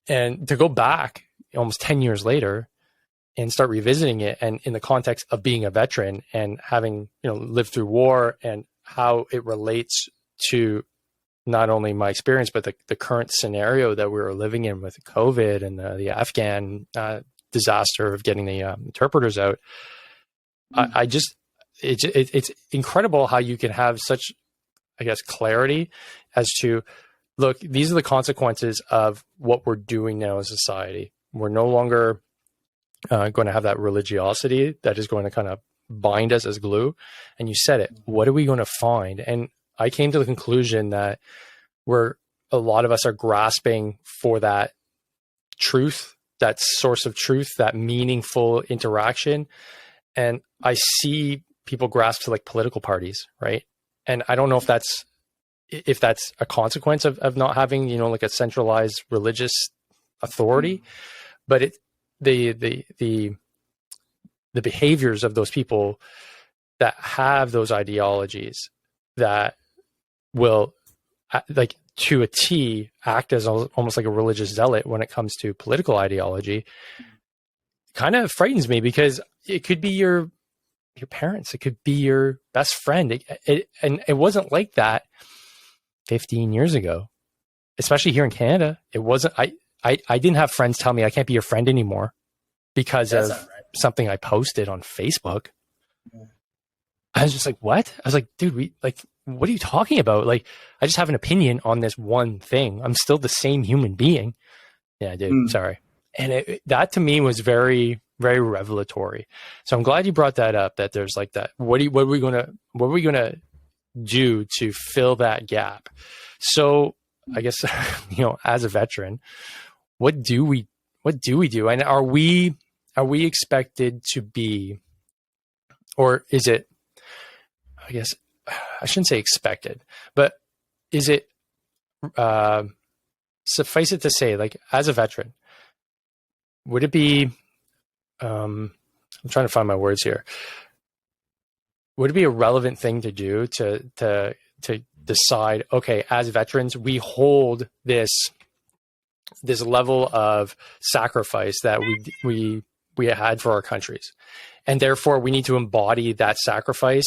And to go back almost 10 years later and start revisiting it, and in the context of being a veteran and having, lived through war, and how it relates to not only my experience, but the current scenario that we were living in with COVID and the Afghan disaster of getting the interpreters out. It's incredible how you can have such, I guess, clarity as to, look, these are the consequences of what we're doing now as a society. We're no longer going to have that religiosity that is going to kind of bind us as glue. And you said it, what are we going to find? And I came to the conclusion that a lot of us are grasping for that truth, that source of truth, that meaningful interaction. And I see people grasp to like political parties, right? And I don't know if that's a consequence of not having, like a centralized religious authority, but the behaviors of those people that have those ideologies that will, like, to a T, act as almost like a religious zealot when it comes to political ideology, kind of frightens me, because it could be your parents, it could be your best friend. And it wasn't like that 15 years ago, especially here in Canada. It wasn't. I didn't have friends tell me I can't be your friend anymore because of something I posted on Facebook. Yeah. I was just like, what? I was like, dude, what are you talking about? Like, I just have an opinion on this one thing. I'm still the same human being. Yeah, dude, sorry. And that to me was very, very revelatory. So I'm glad you brought that up, that there's like that. What are we gonna do to fill that gap? So I guess, as a veteran, what do we do? And are we expected to be, or is it, I guess I shouldn't say expected, but is it, suffice it to say, like, as a veteran, would it be, I'm trying to find my words here. Would it be a relevant thing to do to decide, okay, as veterans, we hold this level of sacrifice that we had for our countries, and therefore we need to embody that sacrifice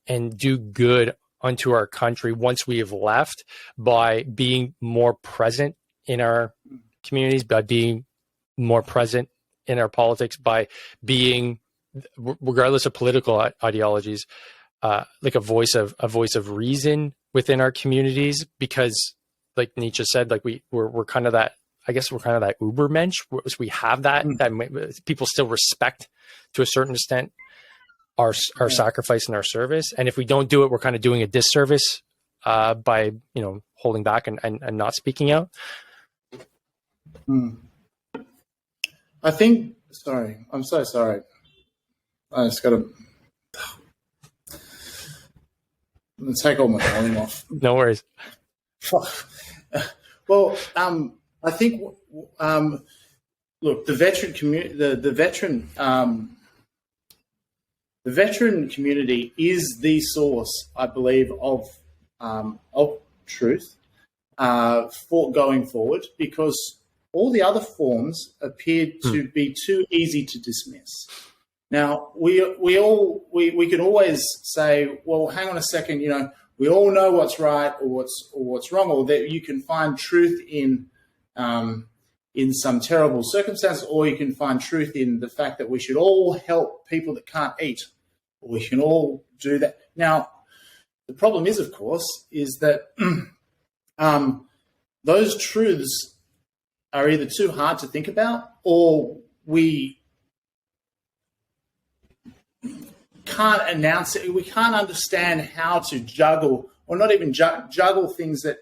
and do good unto our country once we have left, by being more present in our communities, by being more present in our politics, by being, regardless of political ideologies, like a voice of reason within our communities. Because, like Nietzsche said, like we're kind of that, I guess we're kind of that Ubermensch. We have that people still respect to a certain extent our sacrifice and our service. And if we don't do it, we're kind of doing a disservice by, holding back and not speaking out. I think, sorry, I'm so sorry. I just got to take all my volume off. No worries. Well, I think, look, the veteran community, the veteran community is the source, I believe, of truth for going forward, because all the other forms appear to be too easy to dismiss. Now, we can always say, well, hang on a second, we all know what's right or what's wrong, or that you can find truth in some terrible circumstances, or you can find truth in the fact that we should all help people that can't eat, or we can all do that. Now, the problem is, of course, is that those truths are either too hard to think about, or we can't announce it. We can't understand how to juggle, or not even juggle things that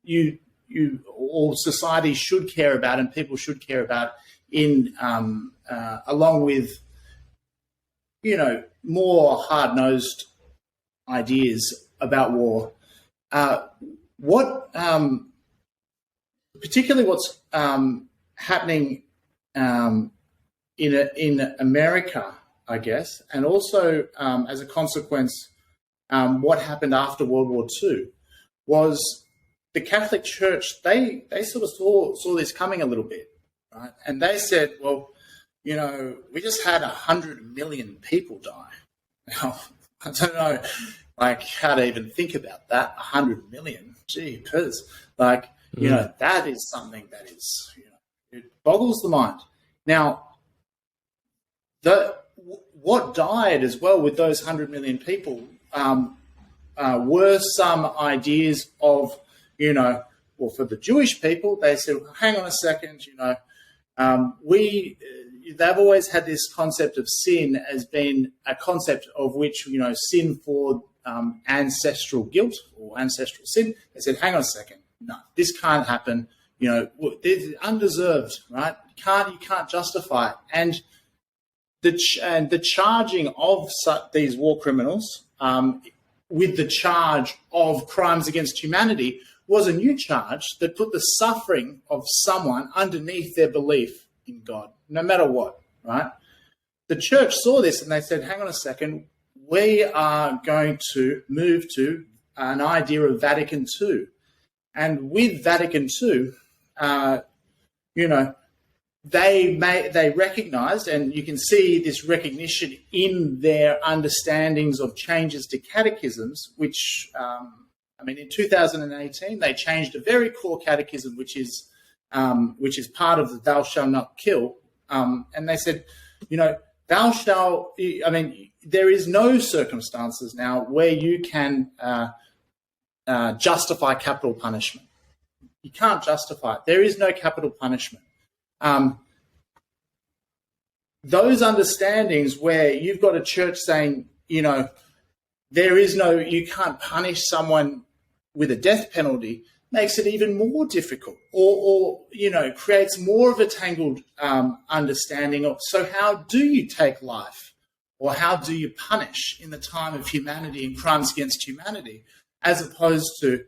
you or society should care about and people should care about in along with more hard-nosed ideas about war. Particularly what's happening in America, I guess, and also as a consequence, what happened after World War II was the Catholic Church. They sort of saw this coming a little bit, right? And they said, well, we just had 100 million people die. Now, I don't know, how to even think about that. 100 million, gee, because that is something that is, it boggles the mind. Now, what died as well with those 100 million people were some ideas of, for the Jewish people, they said, well, hang on a second, they've always had this concept of sin as being a concept of which, sin for ancestral guilt or ancestral sin. They said, hang on a second, no, this can't happen. It's undeserved, right? You can't justify it. And the charging of these war criminals with the charge of crimes against humanity was a new charge that put the suffering of someone underneath their belief in God, no matter what, right? The church saw this and they said, hang on a second, we are going to move to an idea of Vatican II. And with Vatican II, they recognised, and you can see this recognition in their understandings of changes to catechisms, which, in 2018, they changed a very core catechism, which is part of the Thou Shalt Not Kill. And they said, thou shalt, there is no circumstances now where you can justify capital punishment. You can't justify it. There is no capital punishment. Those understandings where you've got a church saying, there is no, you can't punish someone with a death penalty, makes it even more difficult or creates more of a tangled understanding of, so how do you take life or how do you punish in the time of humanity and crimes against humanity, as opposed to,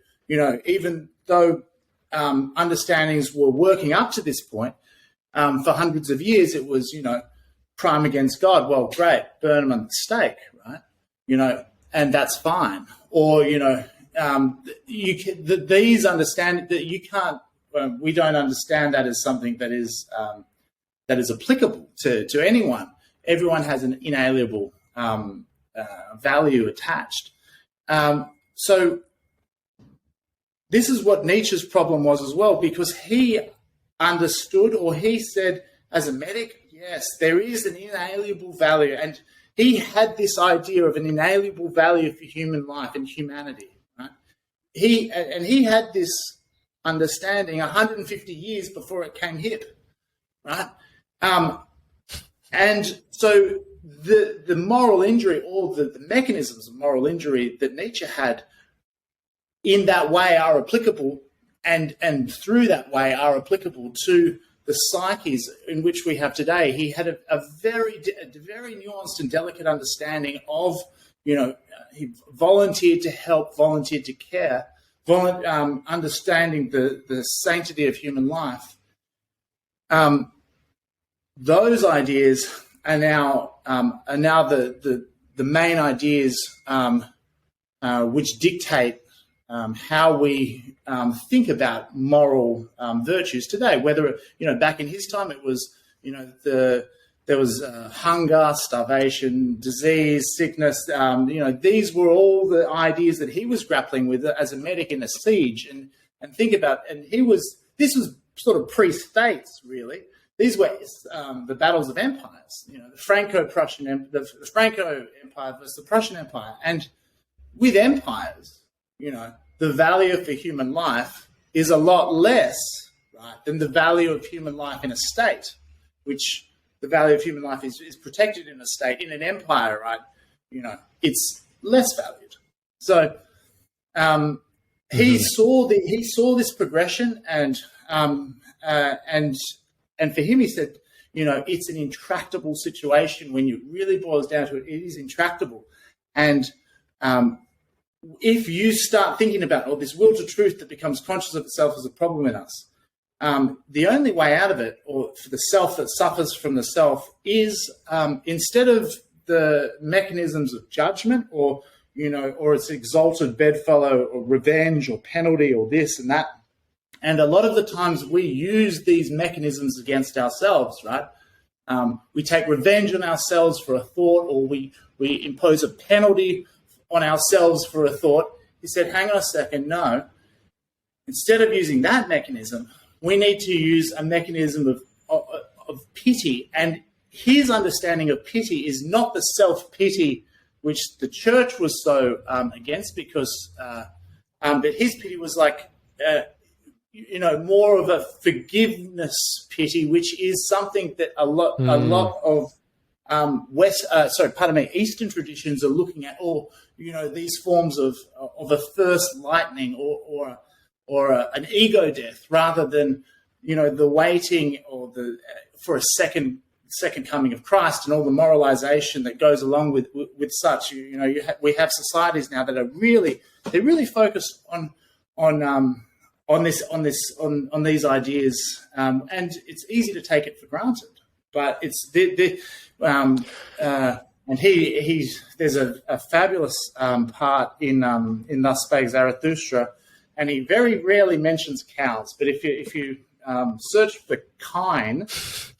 even though understandings were working up to this point, for hundreds of years, it was, crime against God. Well, great, burn them at the stake, right? And that's fine. Or, these understand that you can't. We don't understand that as something that is applicable to anyone. Everyone has an inalienable value attached. So this is what Nietzsche's problem was as well, because he understood, or he said as a medic, yes, there is an inalienable value. And he had this idea of an inalienable value for human life and humanity. Right? He had this understanding 150 years before it came hip. Right? And so the moral injury, or the mechanisms of moral injury that Nietzsche had in that way are applicable, and through that way are applicable to the psyches in which we have today. He had a very nuanced and delicate understanding of, he volunteered to help, volunteered to care, understanding the sanctity of human life. Those ideas are now the main ideas which dictate how we think about moral virtues today. Whether back in his time it was there was hunger, starvation, disease, sickness. These were all the ideas that he was grappling with as a medic in a siege. And think about, and this was sort of pre-states really. These were the battles of empires. The Franco-Prussian, the Franco Empire versus the Prussian Empire, and with empires, the value for human life is a lot less, right, than the value of human life in a state, which the value of human life is protected in a state, in an empire, right? it's less valued. So he saw this progression, and for him, he said, it's an intractable situation. When you really boils down to it, it is intractable. And if you start thinking about this will to truth that becomes conscious of itself as a problem in us, the only way out of it, or for the self that suffers from the self, is instead of the mechanisms of judgment or its exalted bedfellow or revenge or penalty or this and that. And a lot of the times we use these mechanisms against ourselves, right? We take revenge on ourselves for a thought, or we impose a penalty on ourselves for a thought. He said, hang on a second, no. Instead of using that mechanism, we need to use a mechanism of pity. And his understanding of pity is not the self-pity which the church was so against, because but his pity was like, more of a forgiveness pity, which is something that a lot of Eastern traditions are looking at, or these forms of a first lightning or an ego death, rather than the waiting or for a second coming of Christ and all the moralization that goes along with such. We have societies now that are really focused on these ideas, and it's easy to take it for granted. But it's and there's a fabulous part in Thus Spake Zarathustra, and he very rarely mentions cows. But if you search for kine,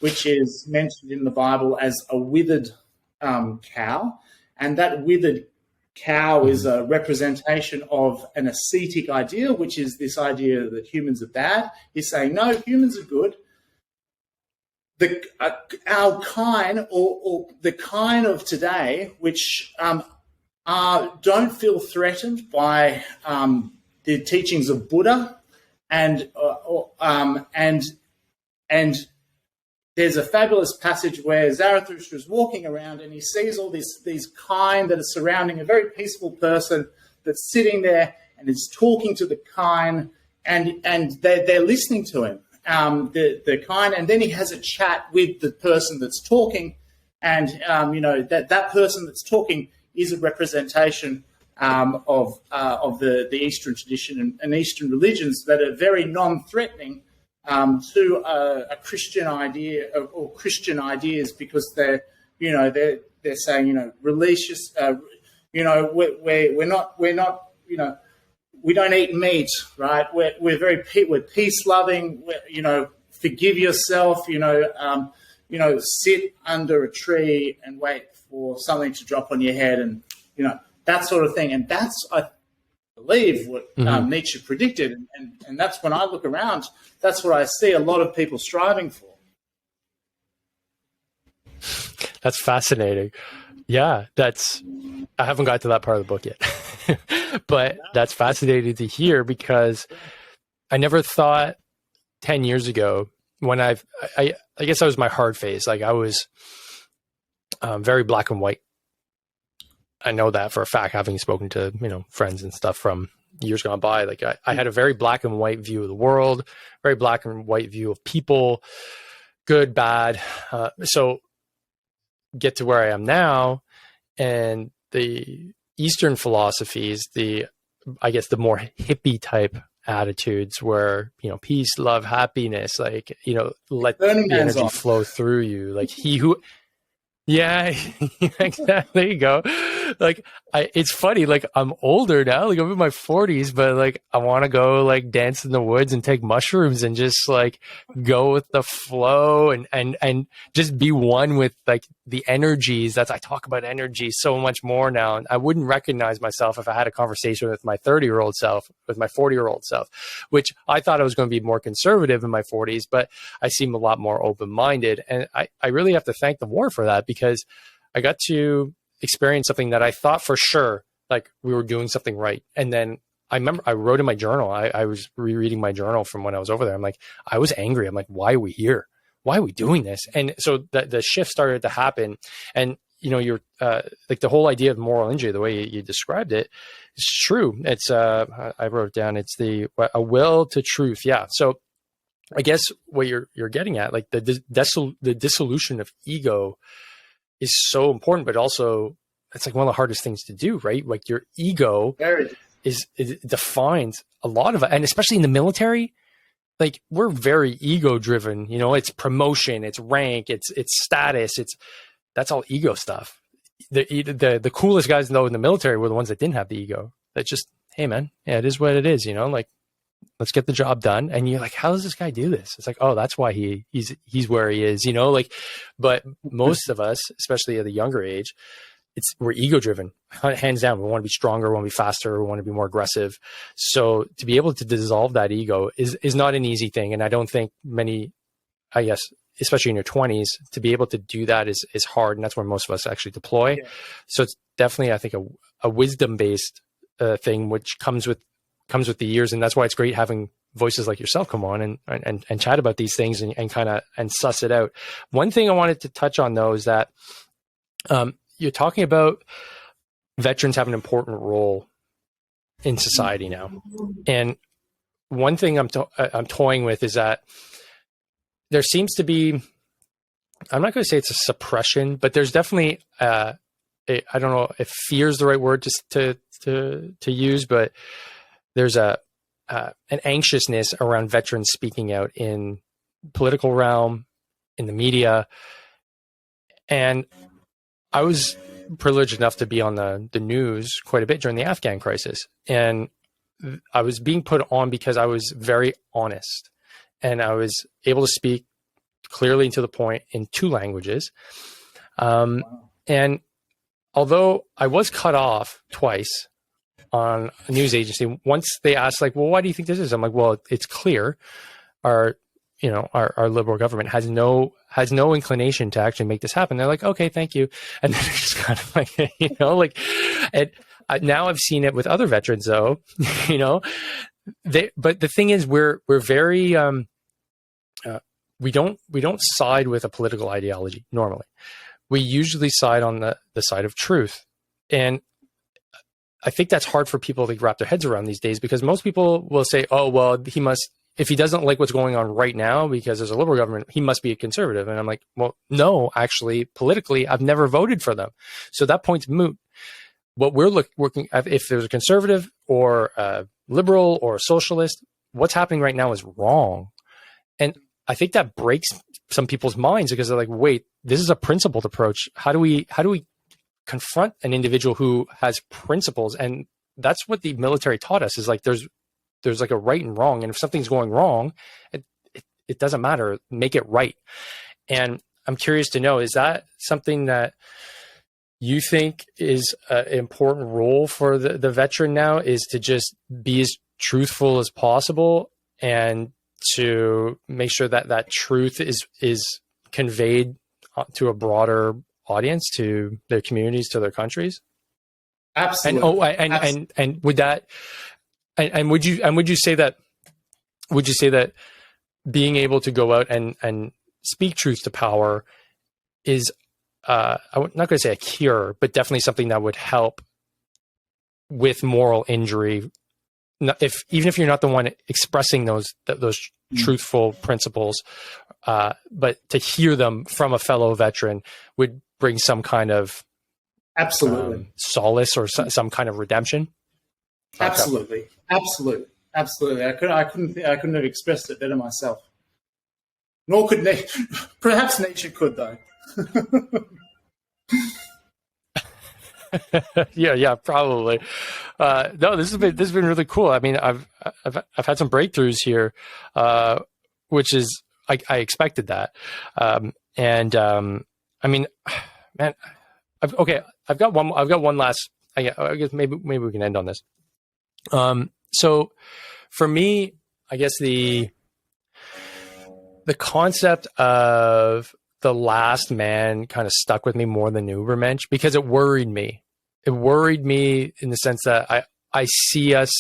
which is mentioned in the Bible as a withered cow, and that withered cow is a representation of an ascetic idea, which is this idea that humans are bad. He's saying, no, humans are good. Our kine, or the kine of today, which don't feel threatened by the teachings of Buddha, and there's a fabulous passage where Zarathustra is walking around and he sees all these kine that are surrounding a very peaceful person that's sitting there and is talking to the kine, and they're listening to him, the kine, and then he has a chat with the person that's talking, and that person that's talking is a representation of the Eastern tradition and Eastern religions that are very non-threatening to a Christian idea or Christian ideas, because they're saying release we're not we don't eat meat, right? We're peace loving. Forgive yourself. Sit under a tree and wait for something to drop on your head, and that sort of thing. And that's, I believe, what Nietzsche predicted. And that's when I look around, that's what I see a lot of people striving for. That's fascinating. Yeah, I haven't got to that part of the book yet, but that's fascinating to hear, because I never thought 10 years ago, when I guess I was my hard phase. Like, I was very black and white. I know that for a fact, having spoken to, friends and stuff from years gone by. Like, I had a very black and white view of the world, very black and white view of people, good, bad. So get to where I am now, and the Eastern philosophies, I guess the more hippie type attitudes, where peace, love, happiness, like let the energy flow through you, like he who yeah exactly, there you go. Like, it's funny, like, I'm older now, like I'm in my 40s, but like I want to go like dance in the woods and take mushrooms and just like go with the flow and just be one with like the energies. I talk about energy so much more now, and I wouldn't recognize myself if I had a conversation with my 30-year-old self, with my 40-year-old self, which I thought I was going to be more conservative in my 40s, but I seem a lot more open-minded. And I really have to thank the war for that, because I got to experience something that I thought for sure, like, we were doing something right. And then I remember I wrote in my journal, I was rereading my journal from when I was over there. I'm like, I was angry. I'm like, why are we here? Why are we doing this? And so the shift started to happen. And you're like the whole idea of moral injury, the way you described it, is true. It's I wrote it down. It's a will to truth. Yeah. So I guess what you're getting at, like the dissolution of ego, is so important, but also it's like one of the hardest things to do, right? Like your ego it defines a lot of it, and especially in the military. Like we're very ego driven, it's promotion, it's rank, it's status, that's all ego stuff. The coolest guys though in the military were the ones that didn't have the ego. That just, hey man, yeah, it is what it is, like let's get the job done. And you're like, how does this guy do this? It's like, oh, that's why he's where he is, like, but most of us, especially at a younger age, we're ego driven, hands down. We want to be stronger, we want to be faster, we want to be more aggressive. So to be able to dissolve that ego is not an easy thing. And I don't think many, I guess, especially in your 20s, to be able to do that is hard. And that's where most of us actually deploy. Yeah. So it's definitely, I think, a wisdom based thing, which comes with the years. And that's why it's great having voices like yourself come on and chat about these things and kind of suss it out. One thing I wanted to touch on though is that you're talking about veterans have an important role in society now. And one thing I'm toying with is that there seems to be, I'm not going to say it's a suppression, but there's definitely I don't know if fear is the right word to use, but there's an anxiousness around veterans speaking out in political realm, in the media. And I was privileged enough to be on the news quite a bit during the Afghan crisis. And I was being put on because I was very honest. And I was able to speak clearly and to the point in 2 languages. And although I was cut off twice on a news agency, once they asked, like, well, why do you think this is? I'm like, well, it's clear. Our liberal government has no inclination to actually make this happen. They're like, okay, thank you. And then it's just kind of like, and now I've seen it with other veterans though, but the thing is we're very, we don't side with a political ideology normally. We usually side on the side of truth. And I think that's hard for people to wrap their heads around these days, because most people will say, oh, well, if he doesn't like what's going on right now because there's a liberal government, he must be a conservative. And I'm like, well, no, actually, politically, I've never voted for them. So that point's moot. What we're working at, if there's a conservative or a liberal or a socialist, what's happening right now is wrong. And I think that breaks some people's minds, because they're like, wait, this is a principled approach. How do we confront an individual who has principles? And that's what the military taught us, is like, there's like a right and wrong. And if something's going wrong, it doesn't matter, make it right. And I'm curious to know, is that something that you think is an important role for the veteran now, is to just be as truthful as possible and to make sure that truth is conveyed to a broader audience, to their communities, to their countries? Absolutely. And would that, and would you say that being able to go out and speak truth to power is, I'm not going to say a cure, but definitely something that would help with moral injury, even if you're not the one expressing those truthful principles, but to hear them from a fellow veteran would bring some kind of solace or some kind of redemption? Absolutely. I couldn't have expressed it better myself. Nor could perhaps nature could, though. Yeah, probably. No, this has been really cool. I mean, I've had some breakthroughs here, which is I expected that. I mean, man, I've got one last. I guess maybe we can end on this. So for me, I guess the concept of the last man kind of stuck with me more than Ubermensch, because it worried me. It worried me in the sense that I see us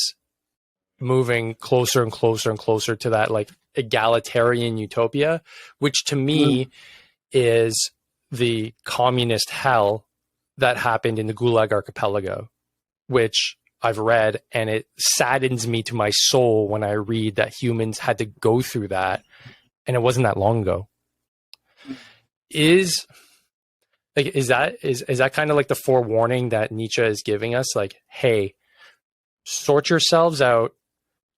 moving closer and closer and closer to that like egalitarian utopia, which to me is the communist hell that happened in the Gulag Archipelago, which I've read, and it saddens me to my soul when I read that humans had to go through that, and it wasn't that long ago. Is that kind of like the forewarning that Nietzsche is giving us? Like, hey, sort yourselves out,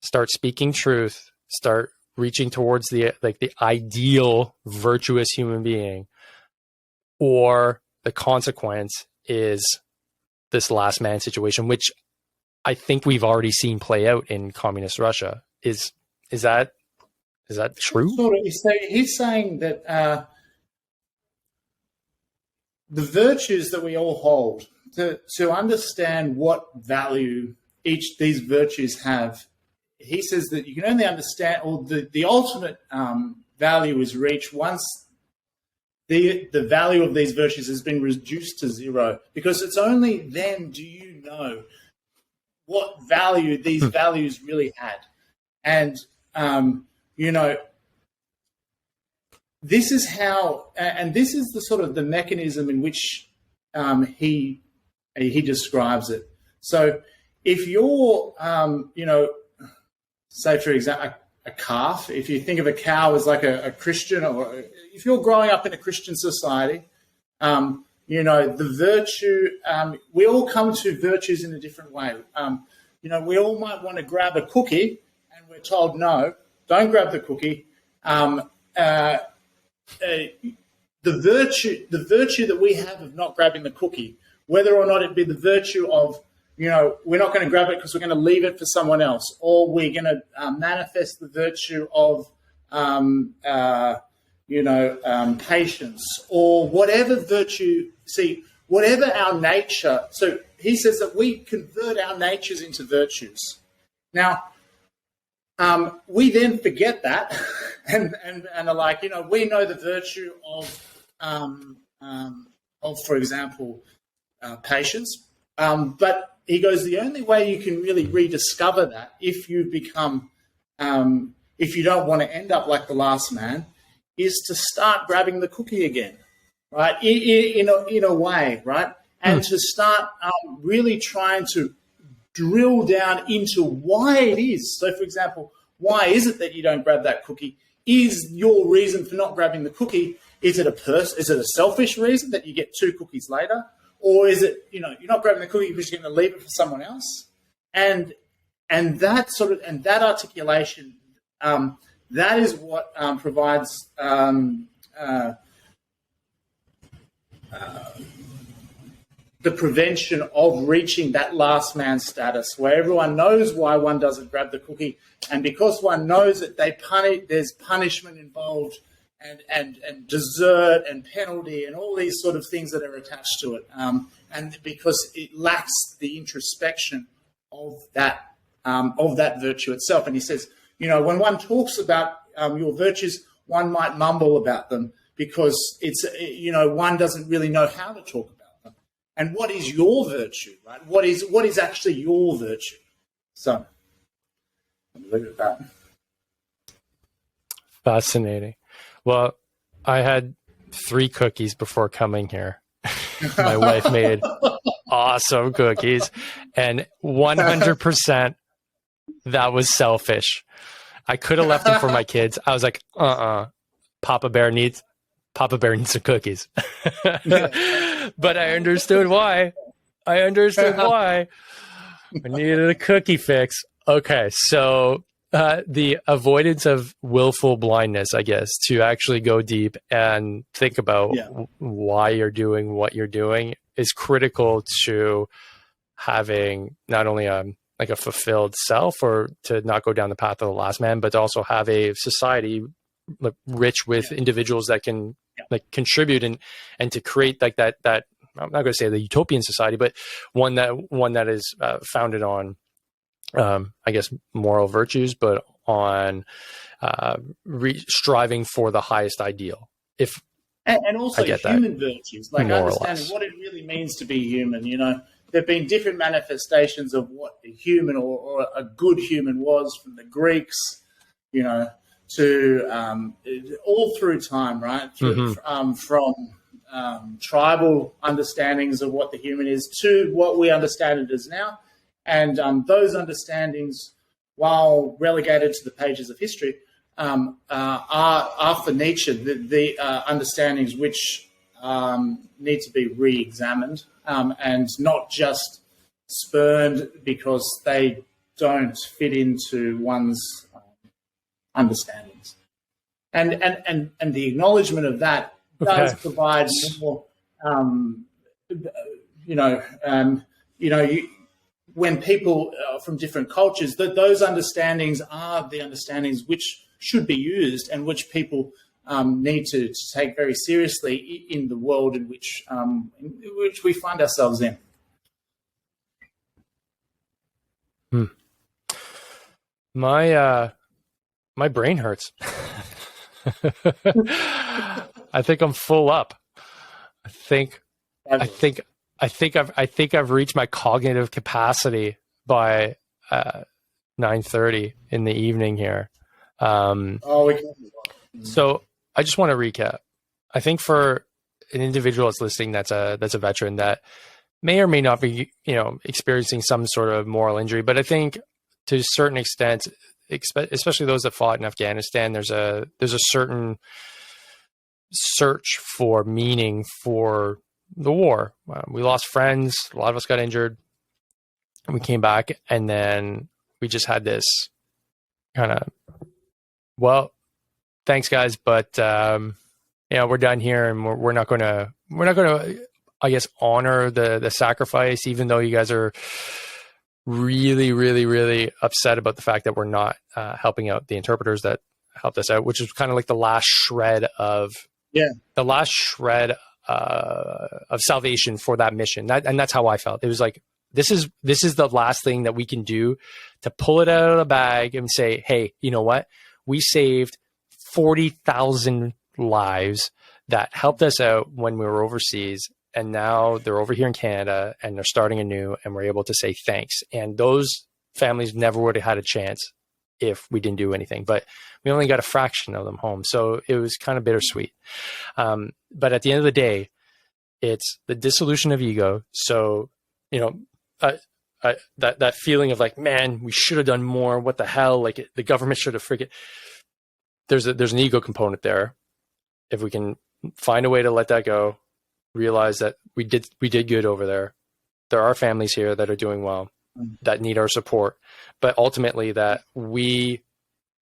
start speaking truth, start reaching towards the ideal virtuous human being, or the consequence is this last man situation, which I think we've already seen play out in communist Russia. Is that true? Sort of. He's saying that the virtues that we all hold, to understand what value these virtues have, he says that you can only understand, or the ultimate value is reached once the value of these virtues has been reduced to zero, because it's only then do you know what value these values really had. And, this is how, and this is the sort of the mechanism in which he describes it. So if you're, say for example, a calf, if you think of a cow as like a Christian, or if you're growing up in a Christian society, the virtue, we all come to virtues in a different way. We all might want to grab a cookie, and we're told, no, don't grab the cookie. The virtue that we have of not grabbing the cookie, whether or not it be the virtue of, we're not going to grab it because we're going to leave it for someone else, or we're going to manifest the virtue of, patience, or whatever virtue, whatever our nature. So he says that we convert our natures into virtues. Now, we then forget that and are like, we know the virtue of for example, patience. But he goes, the only way you can really rediscover that, if you become, if you don't want to end up like the last man, is to start grabbing the cookie again, right? In a way, right? And to start really trying to drill down into why it is. So, for example, why is it that you don't grab that cookie? Is your reason for not grabbing the cookie, is it a selfish reason that you get 2 cookies later? Or is it, you're not grabbing the cookie because you're going to leave it for someone else? And that sort of, and that articulation, that is what provides the prevention of reaching that last man status, where everyone knows why one doesn't grab the cookie, and because one knows that there's punishment involved, and desert and penalty and all these sort of things that are attached to it, and because it lacks the introspection of that virtue itself. And he says, when one talks about your virtues, one might mumble about them because it's one doesn't really know how to talk about them. And what is your virtue, right? What is actually your virtue? So, let me leave it at that. Fascinating. Well, I had 3 cookies before coming here. My wife made awesome cookies, and 100% that was selfish. I could have left them for my kids. I was like, Papa Bear needs some cookies. But I understood why. I needed a cookie fix. Okay, so the avoidance of willful blindness, I guess, to actually go deep and think about why you're doing what you're doing is critical to having not only a fulfilled self, or to not go down the path of the last man, but to also have a society rich with individuals that can contribute and to create that I'm not going to say the utopian society, but one that is founded on I guess moral virtues, but on striving for the highest ideal. And also human virtues, like understanding what it really means to be human. There have been different manifestations of what a human or a good human was, from the Greeks, to all through time, right? From tribal understandings of what the human is to what we understand it as now. And those understandings, while relegated to the pages of history, are for Nietzsche the understandings which need to be re-examined and not just spurned because they don't fit into one's understandings. And the acknowledgement of that does provide more, when people from different cultures, those understandings are the understandings which should be used and which people need to take very seriously in the world in which we find ourselves in. My brain hurts. I think I'm full up. I think I've reached my cognitive capacity by 9:30 in the evening here. So I just want to recap. I think for an individual that's listening, that's a veteran that may or may not be, experiencing some sort of moral injury, but I think to a certain extent, especially those that fought in Afghanistan, there's a certain search for meaning for the war. We lost friends. A lot of us got injured. And we came back, and then we just had this kind of, well, thanks guys, but we're done here, and we're not going to, I guess, honor the sacrifice, even though you guys are really, really, really upset about the fact that we're not helping out the interpreters that helped us out, which is kind of like the last shred of salvation for that mission. And that's how I felt. It was like, this is the last thing that we can do to pull it out of the bag and say, hey, you know what? We saved 40,000 lives that helped us out when we were overseas. And now they're over here in Canada and they're starting anew, and we're able to say thanks. And those families never would have had a chance if we didn't do anything, but we only got a fraction of them home. So it was kind of bittersweet. But at the end of the day, it's the dissolution of ego. So, that feeling of like, man, we should have done more. What the hell? Like the government should have freaking, there's an ego component there. If we can find a way to let that go, realize that we did good over there. There are families here that are doing well, that need our support, but ultimately that we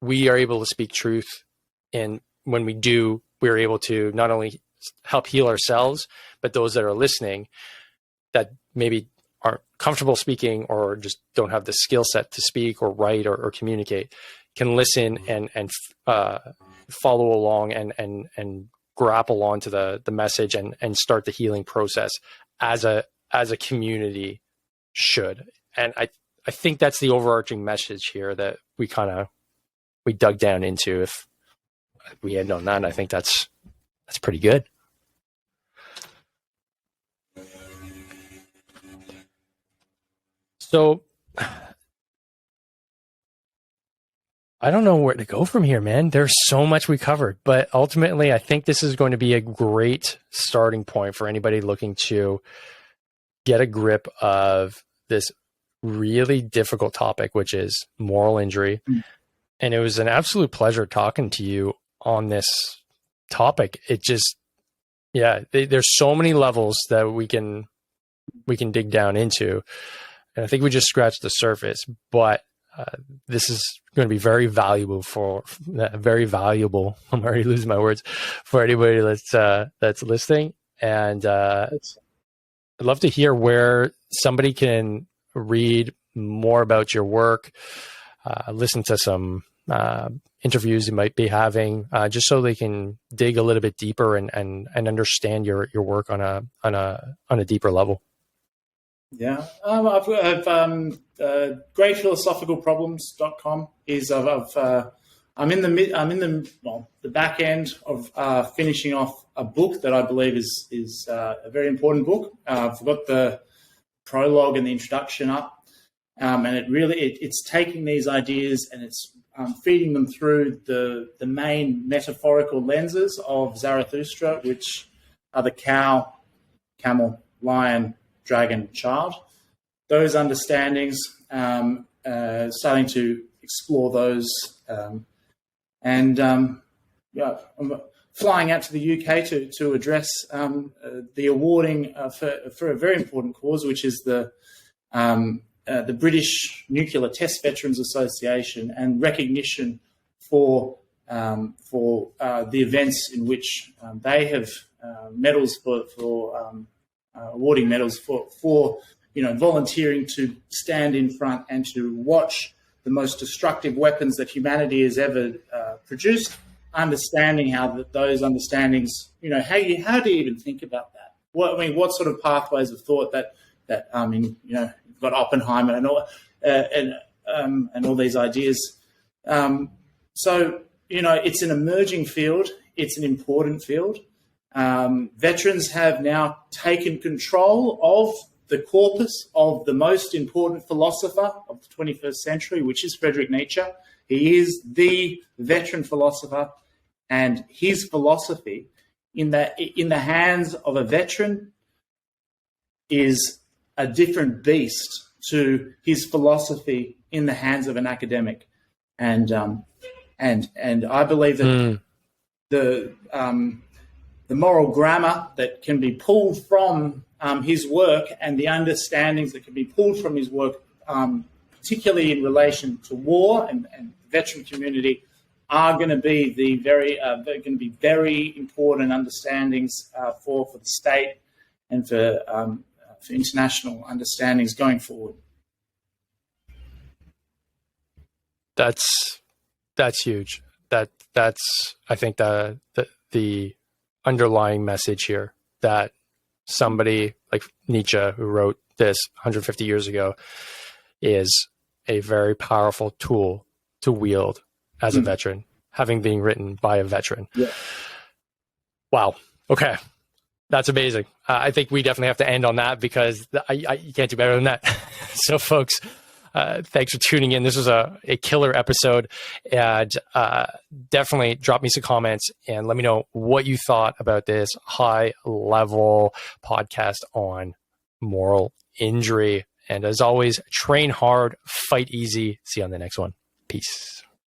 are able to speak truth. And when we do, we're able to not only help heal ourselves, but those that are listening that maybe aren't comfortable speaking or just don't have the skill set to speak or write or communicate can listen and follow along and grapple onto the message and start the healing process as a community should. And I think that's the overarching message here that we dug down into. If we had known that, I think that's pretty good. So I don't know where to go from here, man. There's so much we covered, but ultimately I think this is going to be a great starting point for anybody looking to get a grip of this really difficult topic, which is moral injury. And it was an absolute pleasure talking to you on this topic. It just, there's so many levels that we can dig down into. And I think we just scratched the surface, but this is going to be very valuable I'm already losing my words, for anybody that's listening. And I'd love to hear where somebody can read more about your work, listen to some interviews you might be having, just so they can dig a little bit deeper and understand your work on a deeper level. Yeah, I've greatphilosophical.problems.com is I'm in the back end of finishing off a book that I believe is a very important book. I've got the prologue and the introduction up, and it's taking these ideas and it's feeding them through the main metaphorical lenses of Zarathustra, which are the cow, camel, lion, dragon, child. Those understandings, starting to explore those, and yeah, I'm flying out to the UK to address the awarding for a very important cause, which is the British Nuclear Test Veterans Association, and recognition for the events in which they have medals for awarding medals for volunteering to stand in front and to watch the most destructive weapons that humanity has ever produced. Understanding how those understandings, how do you even think about that? What sort of pathways of thought that you've got Oppenheimer and all and all these ideas. So it's an emerging field. It's an important field. Veterans have now taken control of the corpus of the most important philosopher of the 21st century, which is Friedreich Nietzsche. He is the veteran philosopher, and his philosophy in the hands of a veteran is a different beast to his philosophy in the hands of an academic. And I believe that the moral grammar that can be pulled from his work, and the understandings that can be pulled from his work, particularly in relation to war and the veteran community, are going to be very important understandings for the state and for international understandings going forward. That's huge. That's I think the underlying message here, that somebody like Nietzsche, who wrote this 150 years ago, is a very powerful tool to wield as a veteran, having been written by a veteran. Yeah. Wow. Okay. That's amazing. I think we definitely have to end on that, because you can't do better than that. So folks, thanks for tuning in. This was a killer episode, and definitely drop me some comments and let me know what you thought about this high level podcast on moral injury. And as always, train hard, fight easy. See you on the next one. Peace.